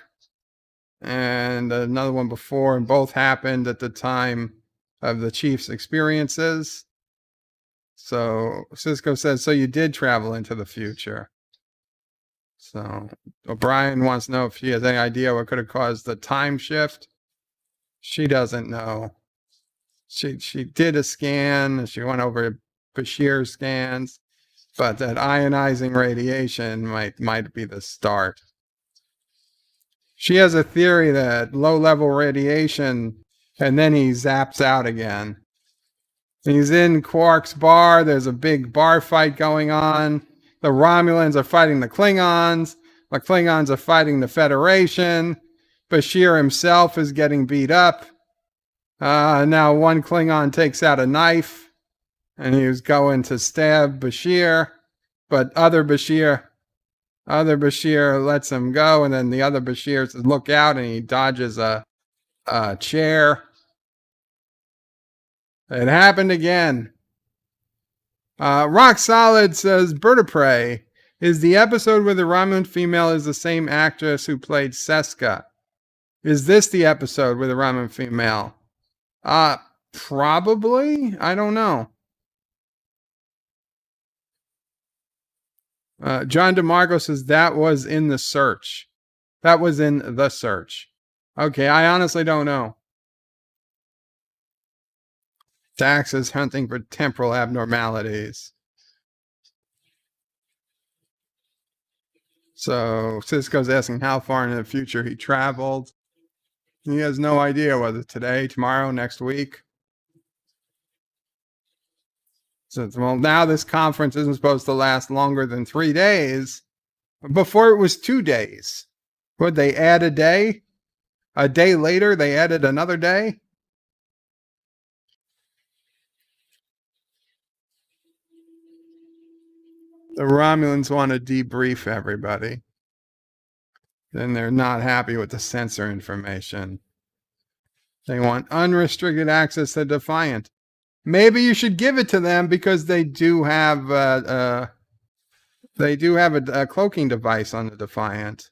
S1: and another one before, and both happened at the time of the Chief's experiences. So Sisko says, so you did travel into the future. So O'Brien wants to know if she has any idea what could have caused the time shift. She doesn't know. She did a scan, and she went over Bashir's scans, but that ionizing radiation might be the start. She has a theory that low-level radiation, and then he zaps out again. He's in Quark's bar. There's a big bar fight going on. The Romulans are fighting the Klingons. The Klingons are fighting the Federation. Bashir himself is getting beat up. Now one Klingon takes out a knife, and he was going to stab Bashir, but other Bashir lets him go, and then the other Bashir says, look out, and he dodges a chair. It happened again. Rock Solid says, Bird of Prey, is the episode where the Romulan female is the same actress who played Seska? Is this the episode with the Romulan female? Probably. I don't know. John DeMarco says that was in The Search. That was in The Search. Okay, I honestly don't know. Dax is hunting for temporal abnormalities. So Sisko's asking how far in the future he traveled. He has no idea whether today, tomorrow, next week. So, well, now this conference isn't supposed to last longer than 3 days. Before it was 2 days. Would they add a day? A day later, they added another day? The Romulans want to debrief everybody. Then they're not happy with the sensor information. They want unrestricted access to Defiant. Maybe you should give it to them because they do have a cloaking device on the Defiant.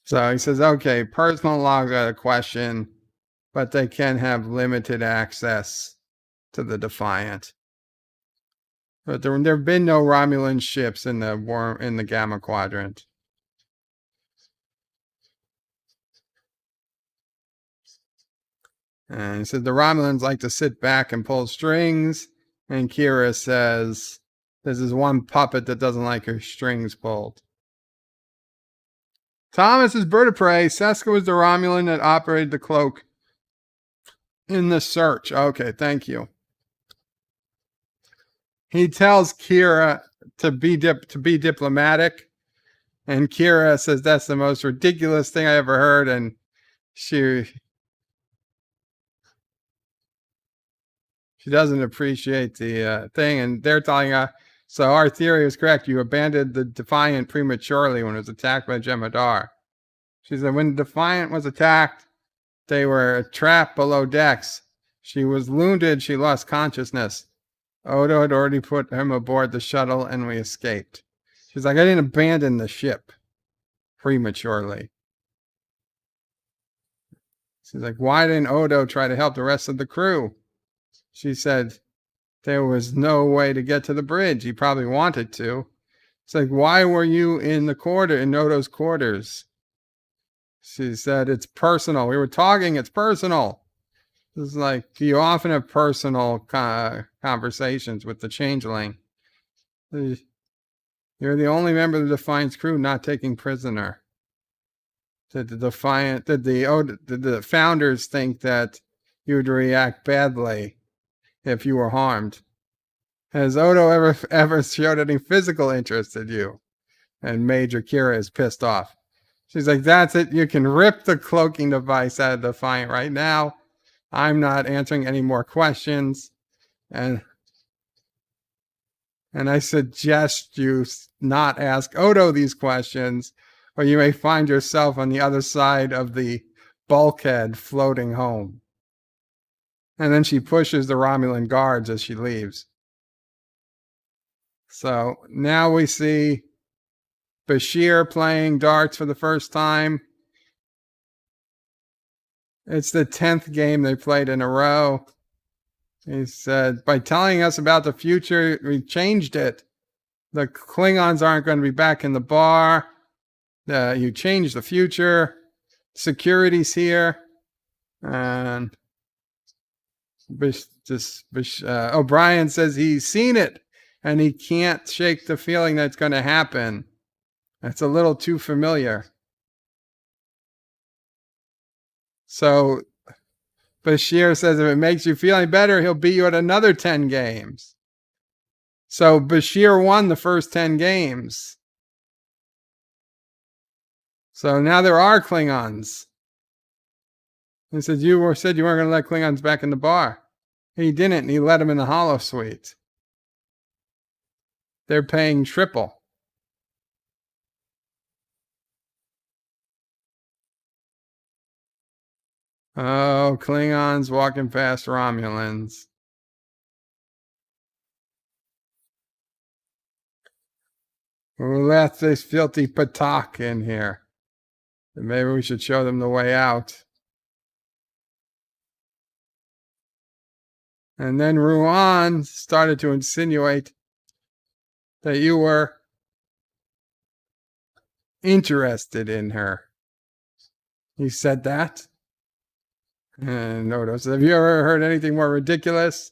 S1: So he says, okay, personal logs are a question, but they can have limited access to the Defiant. But there have been no Romulan ships in the Gamma Quadrant. And he said the Romulans like to sit back and pull strings. And Kira says, this is one puppet that doesn't like her strings pulled. Thomas is Bird of Prey. Seska was the Romulan that operated the cloak in The Search. Okay, thank you. He tells Kira to be diplomatic. And Kira says that's the most ridiculous thing I ever heard. And she doesn't appreciate the thing, and they're telling her, so our theory is correct. You abandoned the Defiant prematurely when it was attacked by Jem'Hadar. She said when the Defiant was attacked, they were trapped below decks. She was wounded. She lost consciousness. Odo had already put him aboard the shuttle, and we escaped. She's like, I didn't abandon the ship prematurely. She's like, why didn't Odo try to help the rest of the crew? She said, there was no way to get to the bridge. He probably wanted to. It's like, why were you in Odo's quarters? She said, it's personal. We were talking, it's personal. It's like, do you often have personal conversations with the Changeling? You're the only member of the Defiant's crew not taking prisoner. Did the founders think that you would react badly if you were harmed? Has Odo ever showed any physical interest in you? And Major Kira is pissed off. She's like, that's it. You can rip the cloaking device out of Defiant right now. I'm not answering any more questions. And I suggest you not ask Odo these questions, or you may find yourself on the other side of the bulkhead floating home. And then she pushes the Romulan guards as she leaves. So now we see Bashir playing darts for the first time. It's the 10th game they played in a row. He said, by telling us about the future, we changed it. The Klingons aren't going to be back in the bar. You changed the future. Security's here. And O'Brien says he's seen it, and he can't shake the feeling that it's going to happen. It's a little too familiar. So Bashir says if it makes you feel any better, he'll beat you at another 10 games. So Bashir won the first 10 games. So now there are Klingons. He said you weren't going to let Klingons back in the bar. He didn't, and he let them in the holosuite. They're paying triple. Oh, Klingons walking past Romulans. Who left this filthy patak in here? Maybe we should show them the way out. And then Ruan started to insinuate that you were interested in her. He said that. And Odo said, have you ever heard anything more ridiculous?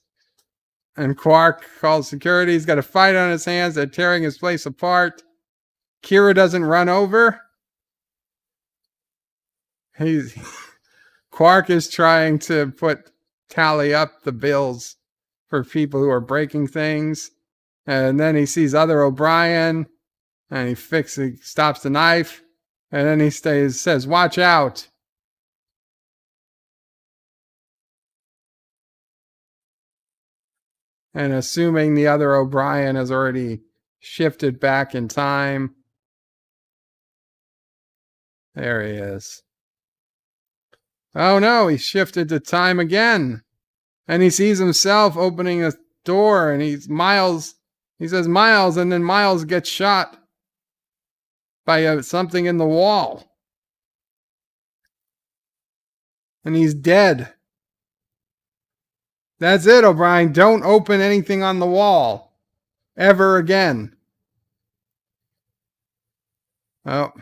S1: And Quark calls security. He's got a fight on his hands. They're tearing his place apart. Kira doesn't run over. Quark is trying to tally up the bills for people who are breaking things. And then he sees other O'Brien, and he stops the knife, and then he says, watch out. And assuming the other O'Brien has already shifted back in time. There he is. Oh no, he shifted to time again. And he sees himself opening a door, and he says Miles, and then Miles gets shot by something in the wall. And he's dead. That's it, O'Brien. Don't open anything on the wall. Ever again. Oh.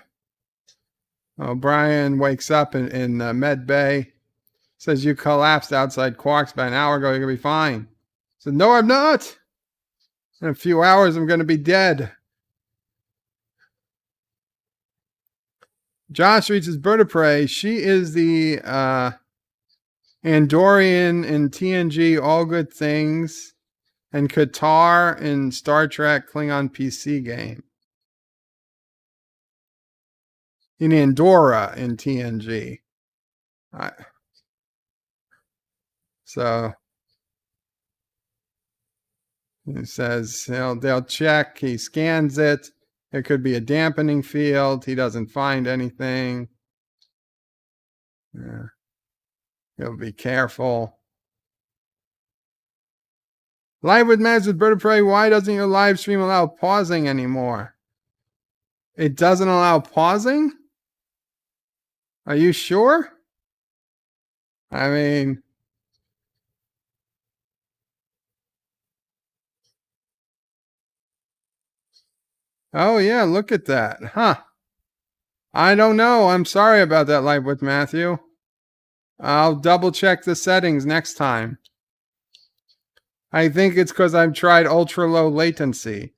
S1: O'Brien wakes up in med bay. Says, you collapsed outside Quark's about an hour ago. You're going to be fine. I said, no, I'm not. In a few hours, I'm going to be dead. Josh reaches Bird of Prey. She is the Andorian in TNG, All Good Things, and Qatar in Star Trek Klingon PC game. In Andorra in TNG. So he says they'll check. He scans it. It could be a dampening field. He doesn't find anything. Yeah. He'll be careful. Live with Mads with Bird of Prey. Why doesn't your live stream allow pausing anymore? It doesn't allow pausing? Are you sure? I mean, oh yeah, look at that. Huh. I don't know. I'm sorry about that, Live with Matthew. I'll double check the settings next time. I think it's because I've tried ultra low latency.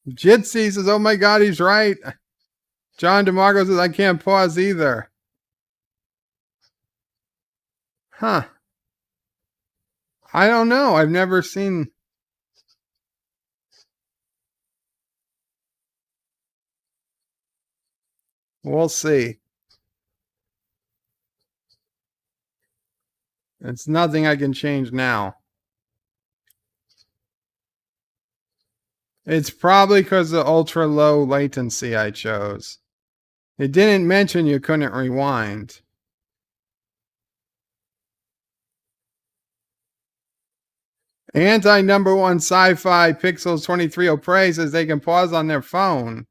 S1: Jitsi says, oh my God, he's right. John DeMarco says, I can't pause either. Huh. I don't know. I've never seen. We'll see. It's nothing I can change now. It's probably because of the ultra low latency I chose. It didn't mention you couldn't rewind. Anti number one sci-fi Pixels 23 praise says they can pause on their phone.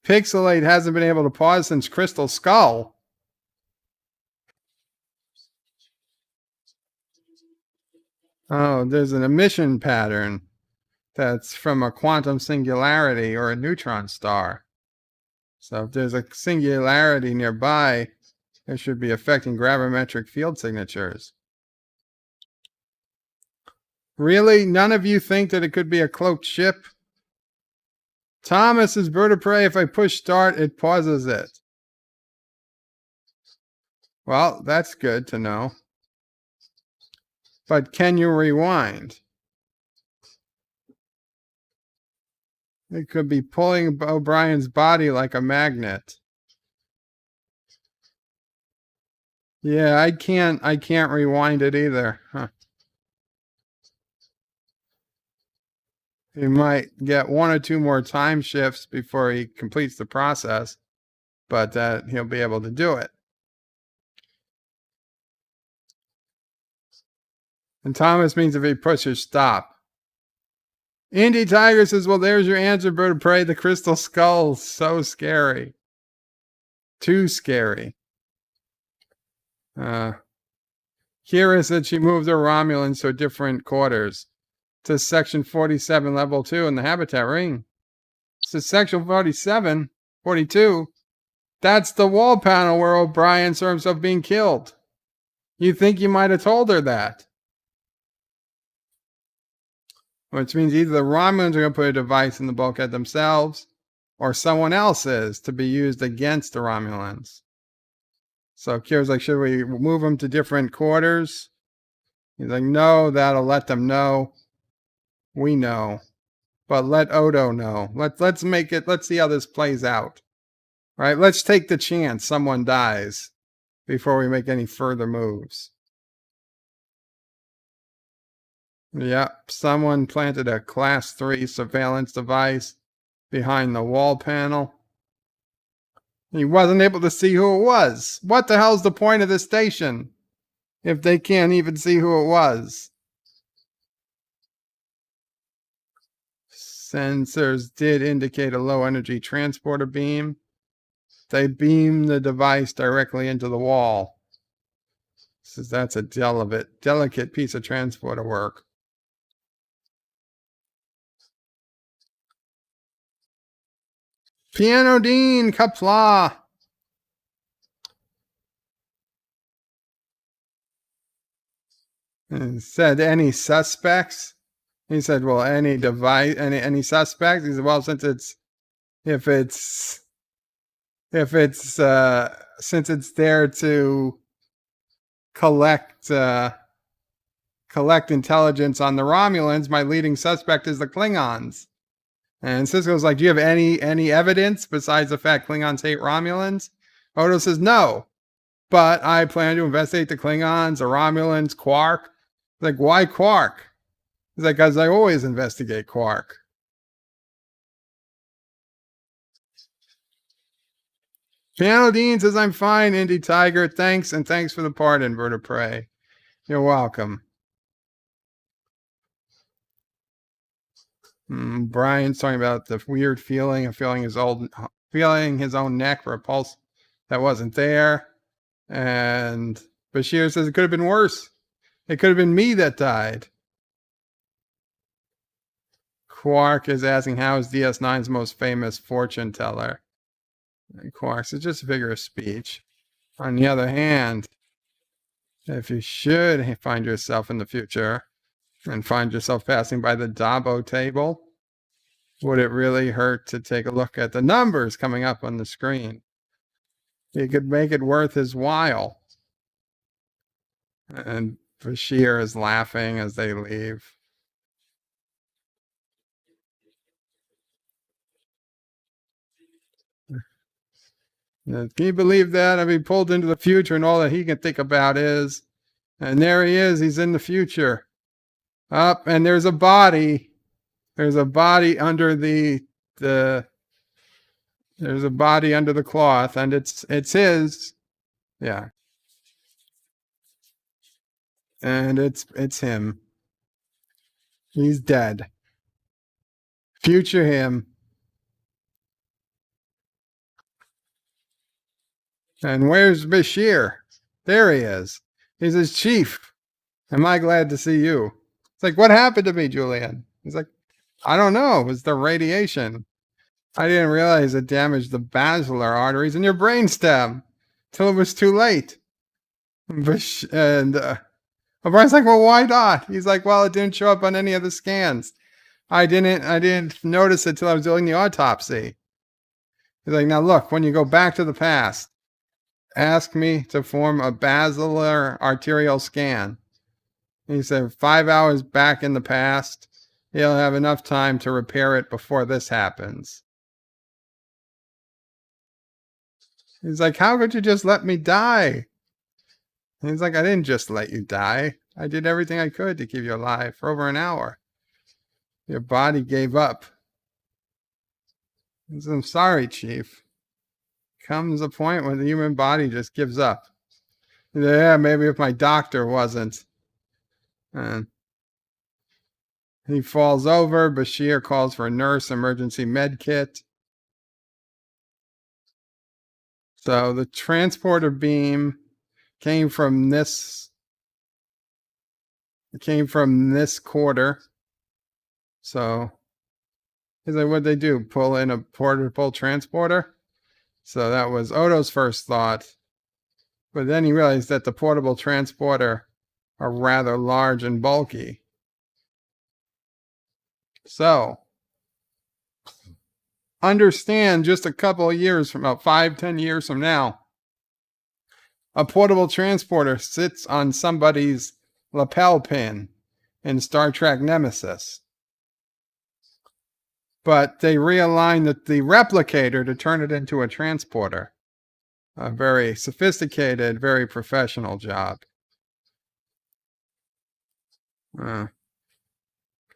S1: Pixelate hasn't been able to pause since Crystal Skull. Oh, there's an emission pattern that's from a quantum singularity or a neutron star. So if there's a singularity nearby, it should be affecting gravimetric field signatures. Really? None of you think that it could be a cloaked ship? Thomas is bird of prey. If I push start, it pauses it. Well, that's good to know. But can you rewind? It could be pulling O'Brien's body like a magnet. Yeah, I can't rewind it either. Huh. He might get 1 or 2 more time shifts before he completes the process, but he'll be able to do it. And Thomas means if he pushes stop. Indy Tiger says, well, there's your answer, bird of prey. The crystal skull, so scary. Too scary. Kira said she moved her Romulans to different quarters. To section 47, level 2 in the habitat ring. So section 47, 42. That's the wall panel where O'Brien saw himself being killed. You think you might have told her that? Which means either the Romulans are going to put a device in the bulkhead themselves, or someone else is to be used against the Romulans. So Kira's like, should we move them to different quarters? He's like, no, that'll let them know. We know. But let Odo know. Let's make it, let's see how this plays out. Right? Let's take the chance someone dies before we make any further moves. Yep, someone planted a class 3 surveillance device behind the wall panel. He wasn't able to see who it was. What the hell's the point of the station if they can't even see who it was? Sensors did indicate a low energy transporter beam. They beamed the device directly into the wall. Says that's a delicate piece of transporter work. Piano Dean Qapla. And said any suspects? He said, well, any device, any suspects? He said, well, since it's since it's there to collect intelligence on the Romulans, my leading suspect is the Klingons. And Cisco's like, do you have any evidence besides the fact Klingons hate Romulans? Odo says, no, but I plan to investigate the Klingons, the Romulans, Quark. Like, why Quark? He's like, because I always investigate Quark. Piano Dean says, I'm fine, Indy Tiger. Thanks, and thanks for the pardon, bird of prey. You're welcome. Brian's talking about the weird feeling of feeling his own neck for a pulse that wasn't there. And Bashir says it could have been worse. It could have been me that died. Quark is asking how is DS9's most famous fortune teller. And Quark says just a figure of speech. On the other hand, if you should find yourself in the future and find yourself passing by the Dabo table, would it really hurt to take a look at the numbers coming up on the screen? You could make it worth his while. And Bashir is laughing as they leave. Can you believe that? I mean, pulled into the future and all that he can think about is, and there he is. He's in the future. Up, and there's a body. There's a body under the there's a body under the cloth, and it's his. Yeah. And it's him. He's dead. Future him. And where's Bashir? There he is. He says, Chief, am I glad to see you? It's like, what happened to me, Julian? He's like, I don't know. It was the radiation. I didn't realize it damaged the basilar arteries in your brainstem till it was too late. And O'Brien's like, well, why not? He's like, well, it didn't show up on any of the scans. I didn't notice it till I was doing the autopsy. He's like, now look, when you go back to the past, ask me to form a basilar arterial scan. And he said 5 hours back in the past, he'll have enough time to repair it before this happens. He's like, how could you just let me die? And he's like, I didn't just let you die. I did everything I could to keep you alive for over an hour. Your body gave up. He said, I'm sorry, Chief. Comes a point when the human body just gives up. He said, yeah, maybe if my doctor wasn't. And he falls over. Bashir calls for a nurse emergency med kit. So the transporter beam came from this. It came from this quarter. So he's like, what'd they do? Pull in a portable transporter? So that was Odo's first thought. But then he realized that the portable transporter are rather large and bulky. So understand, just a couple of years from about 5-10 years from now, a portable transporter sits on somebody's lapel pin in Star Trek Nemesis. But they realigned the replicator to turn it into a transporter. A very sophisticated, very professional job.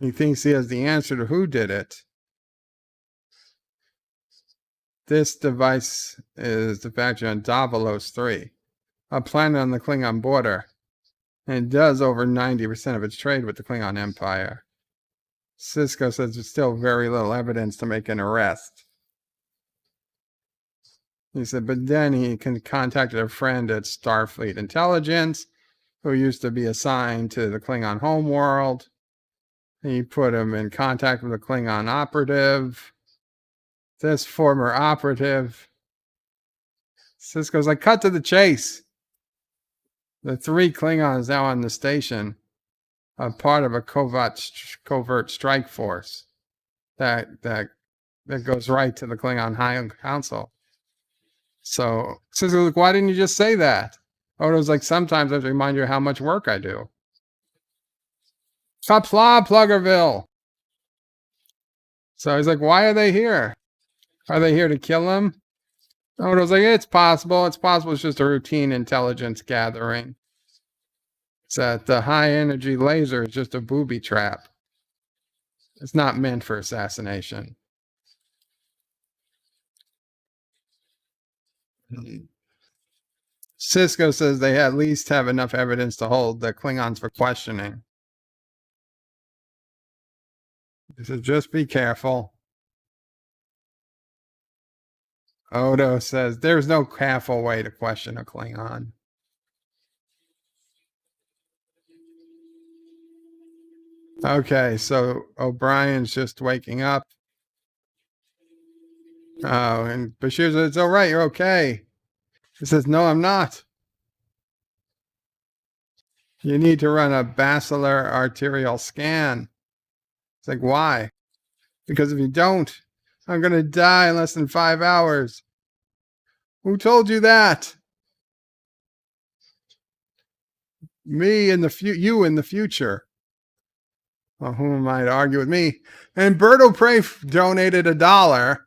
S1: He thinks he has the answer to who did it. This device is the factory on Davalos 3, a planet on the Klingon border, and it does over 90% of its trade with the Klingon Empire. Cisco says there's still very little evidence to make an arrest. He said, but then he contacted a friend at Starfleet Intelligence who used to be assigned to the Klingon homeworld. He put him in contact with a Klingon operative. This former operative. Cisco's like, cut to the chase. The 3 Klingons now on the station are part of a covert strike force that goes right to the Klingon High Council. So Cisco's like, why didn't you just say that? Odo's like, sometimes I have to remind you how much work I do. Qapla, Pluggerville. So he's like, why are they here? Are they here to kill him? Odo's like, it's possible. It's possible it's just a routine intelligence gathering. It's that the high energy laser is just a booby trap. It's not meant for assassination. Cisco says they at least have enough evidence to hold the Klingons for questioning. He says, just be careful. Odo says, there's no careful way to question a Klingon. Okay, so O'Brien's just waking up. Oh, and Bashir says, it's all right, you're okay. He says, no, I'm not. You need to run a basilar arterial scan. It's like, why? Because if you don't, I'm going to die in less than 5 hours. Who told you that? Me in you in the future. Well, who am I to argue with me? And Berto Prey donated $1.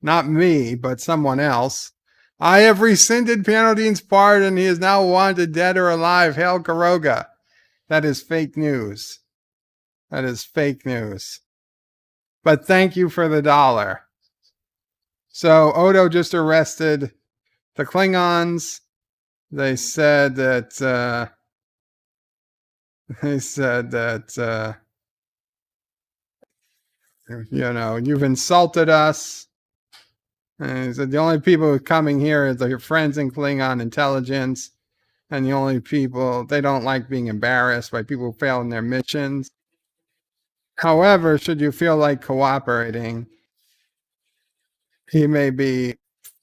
S1: Not me, but someone else. I have rescinded Pianodine's pardon. He is now wanted dead or alive. Hail Karoga. That is fake news. That is fake news. But thank you for the $1. So Odo just arrested the Klingons. They said that you've insulted us. And he said the only people who are coming here is your friends in Klingon intelligence. And the only people, they don't like being embarrassed by people failing their missions. However, should you feel like cooperating, he may be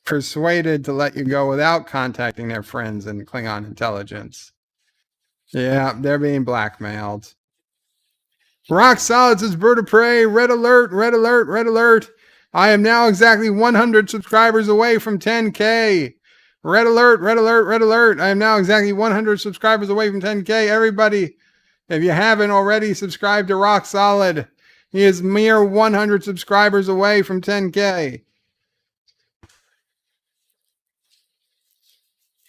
S1: persuaded to let you go without contacting their friends in Klingon intelligence. Yeah, they're being blackmailed. Rock Solid says, Bird of Prey, red alert, red alert, red alert. I am now exactly 100 subscribers away from 10K. Red alert, red alert, red alert. I am now exactly 100 subscribers away from 10K. Everybody, if you haven't already subscribed to Rock Solid, he is mere 100 subscribers away from 10K.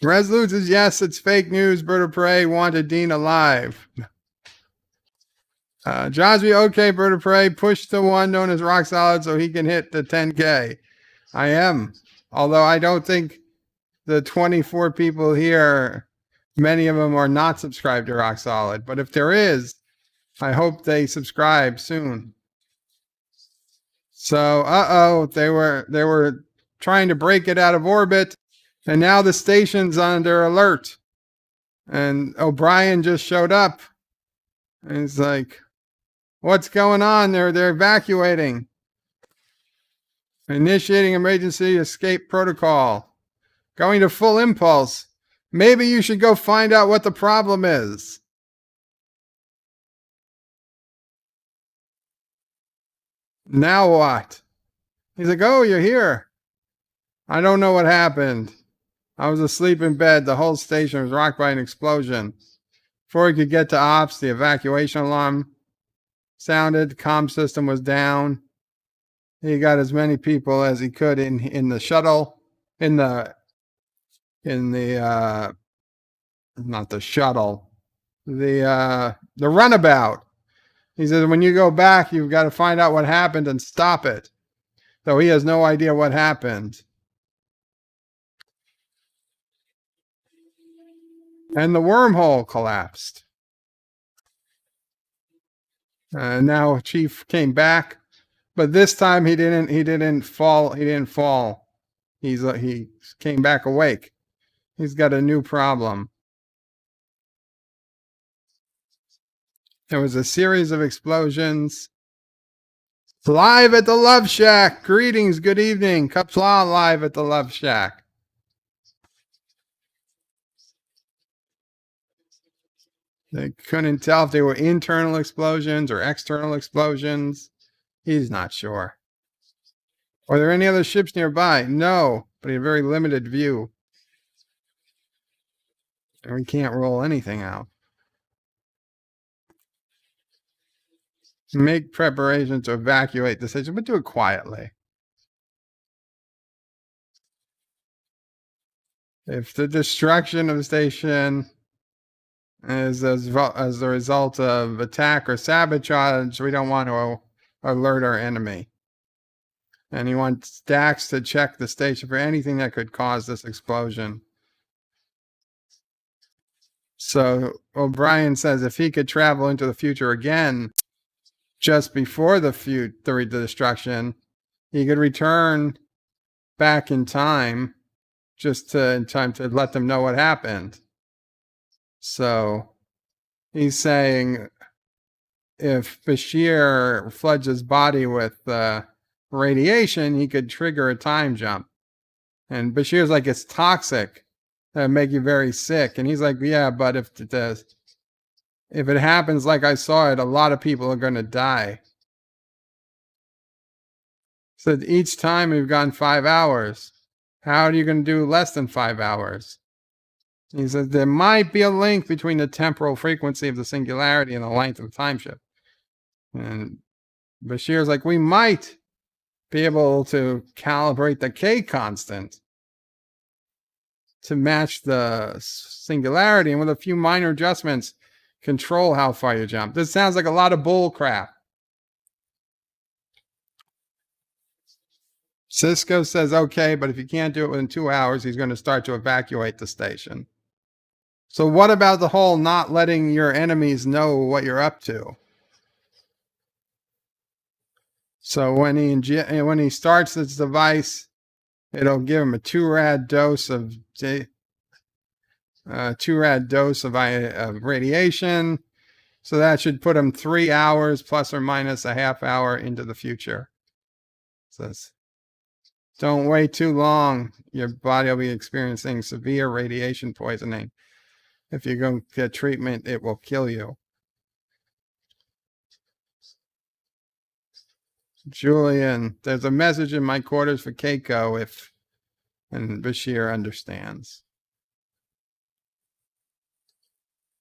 S1: Resolute says, yes, it's fake news. Bird of Prey wanted Dean alive. Josby, okay, Bird of Prey, push the one known as Rock Solid so he can hit the 10K. I am. Although I don't think the 24 people here, many of them are not subscribed to Rock Solid. But if there is, I hope they subscribe soon. So, they were trying to break it out of orbit, and now the station's under alert. And O'Brien just showed up, and he's like, what's going on? They're evacuating. Initiating emergency escape protocol. Going to full impulse. Maybe you should go find out what the problem is. Now what? He's like, oh, you're here. I don't know what happened. I was asleep in bed. The whole station was rocked by an explosion. Before he could get to ops, the evacuation alarm sounded. The comm system was down. He got as many people as he could in the shuttle, not the shuttle, the runabout. He says, when you go back, you've got to find out what happened and stop it. Though he has no idea what happened. And the wormhole collapsed. Now Chief came back, but this time he didn't fall. He came back awake. He's got a new problem. There was a series of explosions. Live at the Love Shack. Greetings, good evening. Qapla live at the Love Shack. They couldn't tell if they were internal explosions or external explosions. He's not sure. Are there any other ships nearby? No, but he had a very limited view. And we can't roll anything out. Make preparations to evacuate the station, but do it quietly. If the destruction of the station is as the result of attack or sabotage, we don't want to alert our enemy. And he wants Dax to check the station for anything that could cause this explosion. So O'Brien says if he could travel into the future again, just before the destruction, he could return back in time, just in time to let them know what happened. So he's saying if Bashir floods his body with radiation, he could trigger a time jump. And Bashir's like, it's toxic. That'd make you very sick. And he's like, yeah, but if it happens like I saw it, a lot of people are going to die. So each time we've gone 5 hours. How are you going to do less than 5 hours? He says there might be a link between the temporal frequency of the singularity and the length of the time shift. And Bashir's like, we might be able to calibrate the K constant. to match the singularity, and with a few minor adjustments, control how far you jump. This sounds like a lot of bull crap. Cisco says, okay, but if you can't do it within 2 hours, he's going to start to evacuate the station. So what about the whole not letting your enemies know what you're up to? So when he starts this device, it'll give him a 2-rad dose of radiation. So that should put him 3 hours plus or minus a half hour into the future. Says, don't wait too long. Your body will be experiencing severe radiation poisoning. If you go get treatment, it will kill you. Julian, there's a message in my quarters for Keiko and Bashir understands.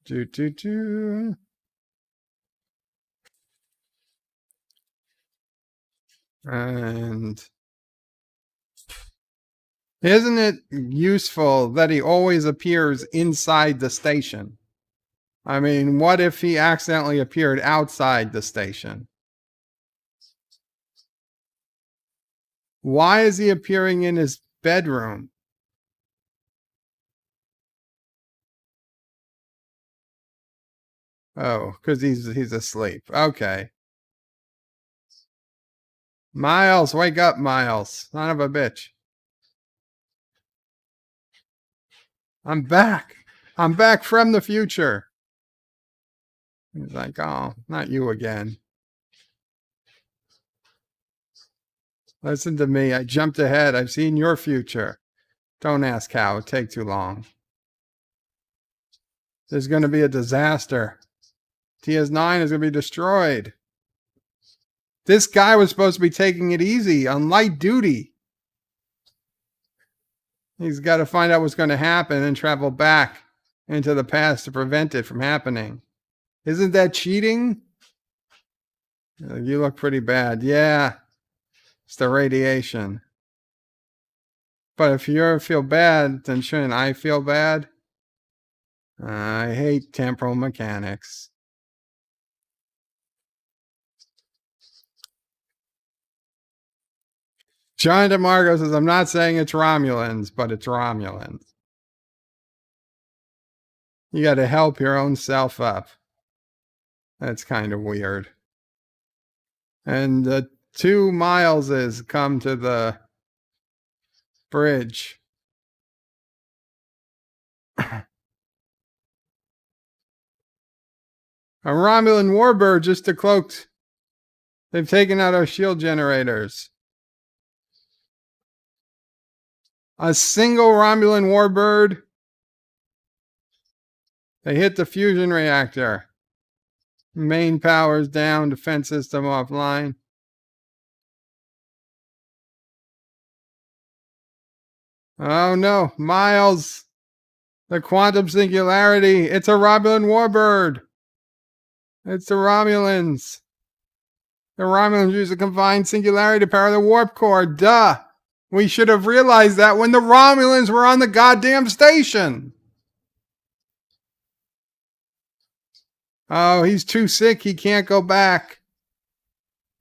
S1: And isn't it useful that he always appears inside the station? I mean, what if he accidentally appeared outside the station? Why is he appearing in his bedroom? Oh, because he's asleep. Okay. Miles, wake up, Miles. Son of a bitch. I'm back. I'm back from the future. He's like, oh, not you again. Listen to me. I jumped ahead. I've seen your future. Don't ask how. It'll take too long. There's going to be a disaster. DS9 is going to be destroyed. This guy was supposed to be taking it easy on light duty. He's got to find out what's going to happen and travel back into the past to prevent it from happening. Isn't that cheating? You look pretty bad. Yeah, it's the radiation. But if you feel bad, then shouldn't I feel bad? I hate temporal mechanics. John DeMarco says, I'm not saying it's Romulans, but it's Romulans. You got to help your own self up. That's kind of weird. And the 2 Mileses come to the bridge. A Romulan warbird just decloaked. They've taken out our shield generators. A single Romulan warbird. They hit the fusion reactor. Main powers down, defense system offline. Oh no, Miles. The quantum singularity. It's a Romulan warbird. It's the Romulans. The Romulans use a combined singularity to power the warp core. Duh. We should have realized that when the Romulans were on the goddamn station. Oh, he's too sick. He can't go back.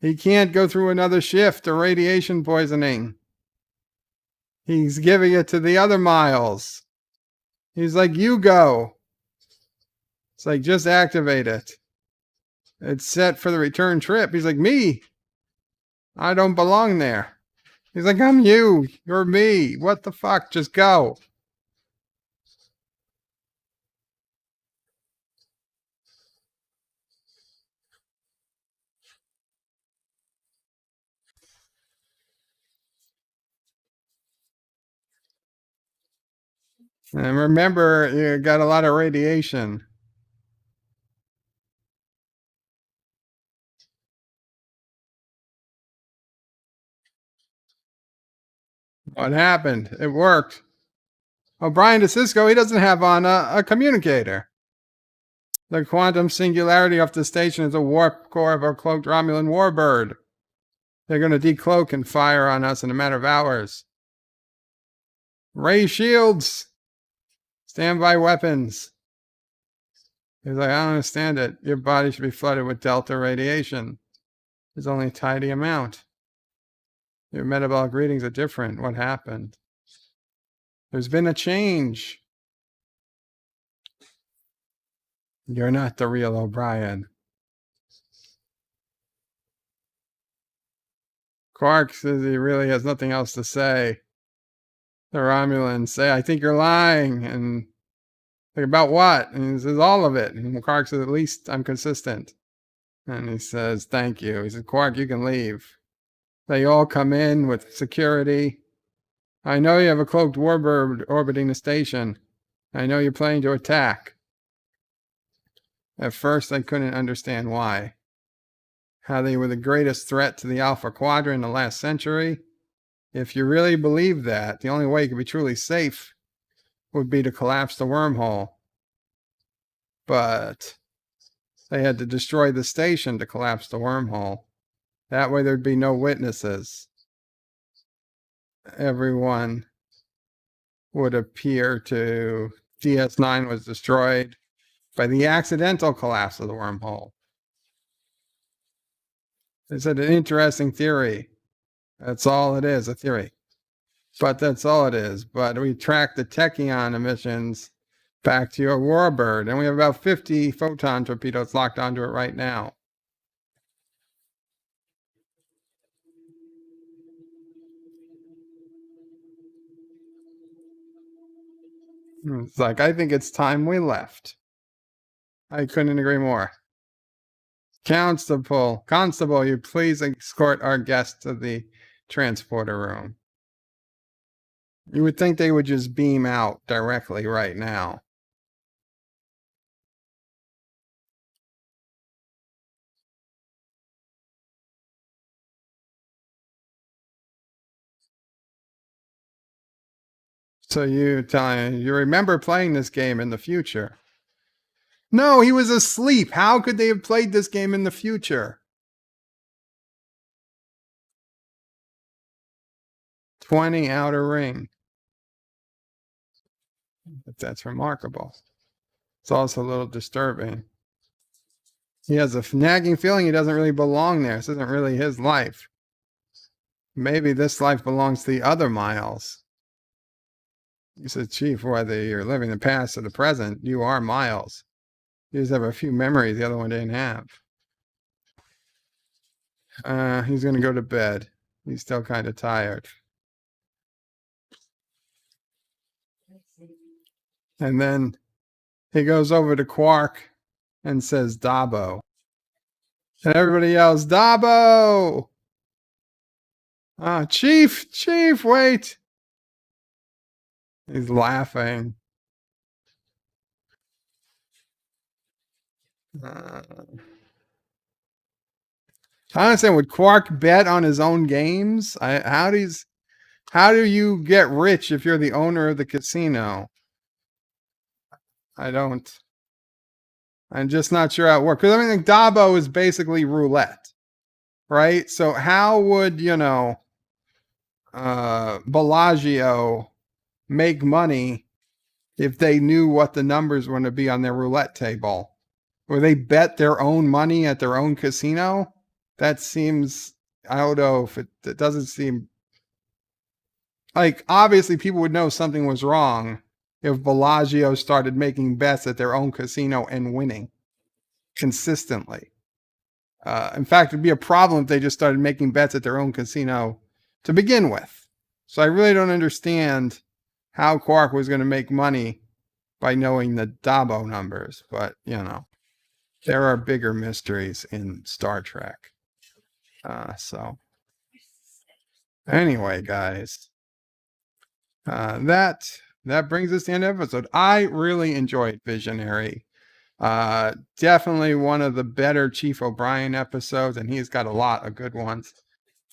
S1: He can't go through another shift of radiation poisoning. He's giving it to the other Miles. He's like, you go. It's like, just activate it. It's set for the return trip. He's like, me? I don't belong there. He's like, I'm you. You're me. What the fuck? Just go. And remember, you got a lot of radiation. What happened? It worked. Oh, Brian DeCisco, he doesn't have on a communicator. The quantum singularity off the station is a warp core of our cloaked Romulan warbird. They're going to decloak and fire on us in a matter of hours. Ray shields! Standby weapons. He's like, I don't understand it. Your body should be flooded with delta radiation. There's only a tiny amount. Your metabolic readings are different. What happened? There's been a change. You're not the real O'Brien. Quark says he really has nothing else to say. The Romulans say, I think you're lying. And like, about what? And he says, all of it. And Quark says, at least I'm consistent. And he says, thank you. He says, Quark, you can leave. They all come in with security. I know you have a cloaked warbird orbiting the station. I know you're planning to attack. At first, I couldn't understand why. How they were the greatest threat to the Alpha Quadrant in the last century. If you really believe that, the only way you could be truly safe would be to collapse the wormhole. But they had to destroy the station to collapse the wormhole. That way there'd be no witnesses. Everyone would appear to DS9 was destroyed by the accidental collapse of the wormhole. It's an interesting theory. That's all it is, a theory. But that's all it is. But we track the Tachyon emissions back to your warbird, and we have about 50 photon torpedoes locked onto it right now. It's like, I think it's time we left. I couldn't agree more. Constable, you please escort our guest to the transporter room. You would think they would just beam out directly right now. So you remember playing this game in the future? No, he was asleep. How could they have played this game in the future? 20 outer ring. That's remarkable. It's also a little disturbing. He has a nagging feeling he doesn't really belong there. This isn't really his life. Maybe this life belongs to the other Miles. He said, Chief, whether you're living the past or the present, you are Miles. You just have a few memories the other one didn't have. He's going to go to bed. He's still kind of tired. And then he goes over to Quark and says, Dabo. And everybody yells, Dabo! Chief, wait! He's laughing. I understand, would Quark bet on his own games? How do you get rich if you're the owner of the casino? I'm just not sure how it works. Because I mean, like, Dabo is basically roulette, right? So how would, Bellagio make money if they knew what the numbers were going to be on their roulette table? Or they bet their own money at their own casino? That seems, I don't know if it doesn't seem like, obviously people would know something was wrong if Bellagio started making bets at their own casino and winning consistently. In fact, it'd be a problem if they just started making bets at their own casino to begin with. So I really don't understand how Quark was going to make money by knowing the Dabo numbers. But, there are bigger mysteries in Star Trek. So anyway, guys, that brings us to the end of the episode. I really enjoyed Visionary. Definitely one of the better Chief O'Brien episodes, and he's got a lot of good ones.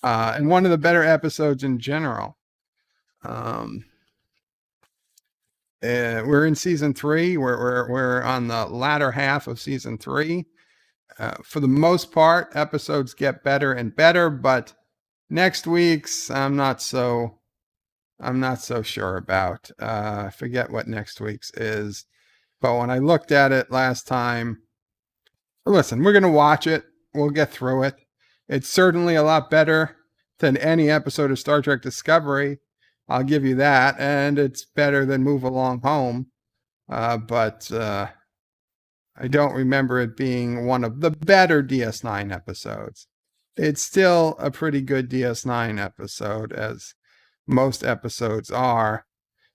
S1: And one of the better episodes in general. We're in season 3. We're on the latter half of season 3. For the most part, episodes get better and better, but next week's I'm not so I'm not so sure about. I forget what next week's is. But when I looked at it last time, listen, we're going to watch it. We'll get through it. It's certainly a lot better than any episode of Star Trek Discovery. I'll give you that. And it's better than Move Along Home. But I don't remember it being one of the better DS9 episodes. It's still a pretty good DS9 episode, as most episodes are.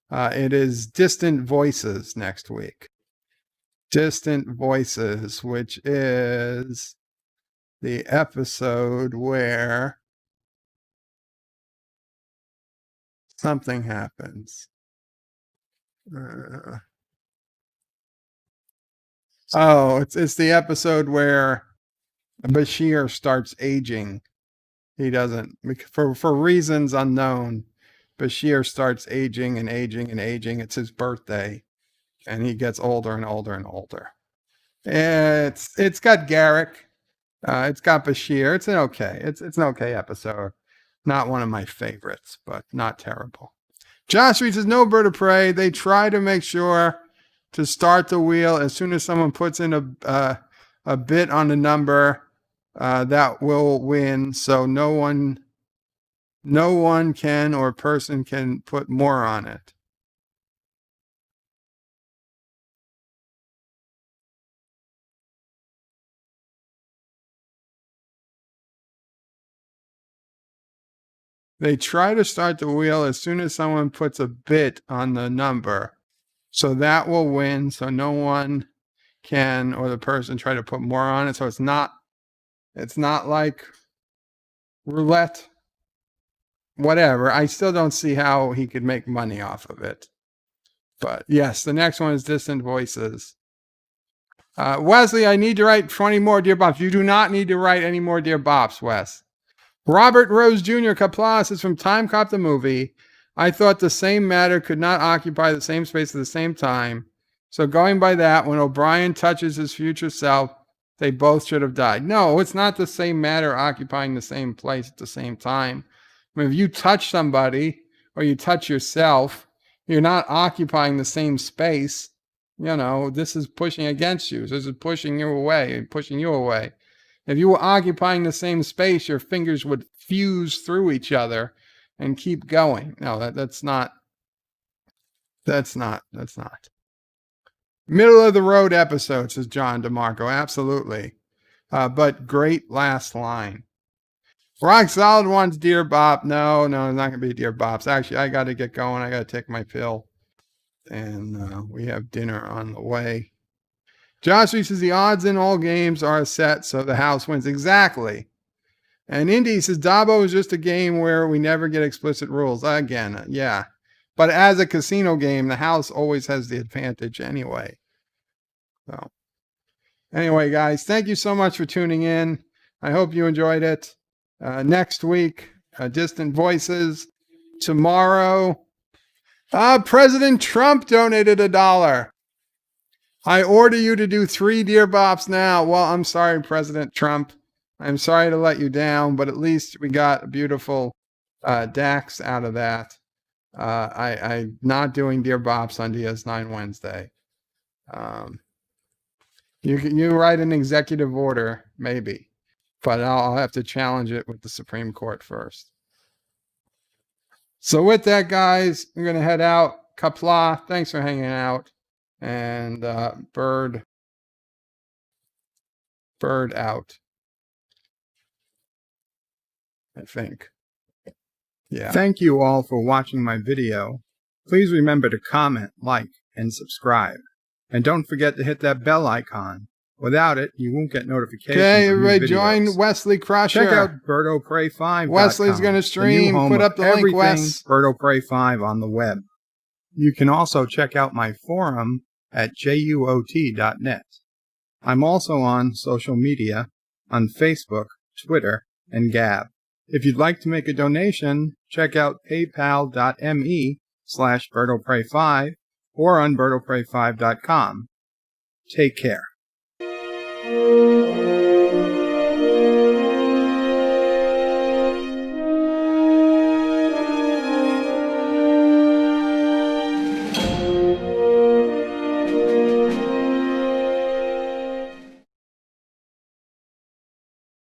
S1: It is Distant Voices next week. Distant Voices, which is the episode where something happens. It's the episode where Bashir starts aging. He doesn't, for reasons unknown. Bashir starts aging and aging and aging. It's his birthday, and he gets older and older and older. It's got Garrick. It's got Bashir. It's an okay episode. Not one of my favorites, but not terrible. Josh Reed says, no Bird of Prey. They try to make sure to start the wheel as soon as someone puts in a bit on the number that will win. So no one can or person can put more on it. They try to start the wheel as soon as someone puts a bit on the number. So that will win. So no one can or the person try to put more on it. So it's not like roulette. Whatever. I still don't see how he could make money off of it. But yes, the next one is Distant Voices. Wesley, I need to write 20 more Dear Bops. You do not need to write any more Dear Bops, Wes. Robert Rose Jr. Qapla says, from Time Cop the movie, I thought the same matter could not occupy the same space at the same time. So going by that, when O'Brien touches his future self, they both should have died. No, it's not the same matter occupying the same place at the same time. I mean, if you touch somebody or you touch yourself, you're not occupying the same space. You know, this is pushing against you. This is pushing you away. If you were occupying the same space, your fingers would fuse through each other and keep going. No, that's not. Middle of the road episode, says John DeMarco. Absolutely. But great last line. Rock Solid wants Dear Bop. No, it's not going to be Dear Bops. Actually, I got to get going. I got to take my pill. And we have dinner on the way. Josh says the odds in all games are set, so the house wins. Exactly. And Indy says Dabo is just a game where we never get explicit rules. Again, yeah. But as a casino game, the house always has the advantage anyway. So, anyway, guys, thank you so much for tuning in. I hope you enjoyed it. Next week, Distant Voices. Tomorrow, President Trump donated $1. I order you to do 3 Dear Bops now. Well, I'm sorry, President Trump. I'm sorry to let you down, but at least we got a beautiful Dax out of that. I'm not doing Dear Bops on DS9 Wednesday. You write an executive order, maybe, but I'll have to challenge it with the Supreme Court first. So with that, guys, I'm going to head out. Qapla, thanks for hanging out. And bird out, I think. Yeah. Thank you all for watching my video. Please remember to comment, like, and subscribe. And don't forget to hit that bell icon. Without it, you won't get notifications. Okay, everybody join Wesley Crusher. Check out BirdOPrey5. Wesley's going to stream. Put up the link, Wes. BirdOPrey5 on the web. You can also check out my forum at juot.net. I'm also on social media on Facebook, Twitter, and Gab. If you'd like to make a donation, check out paypal.me/BirdOPrey5 or on birdopray5.com. Take care.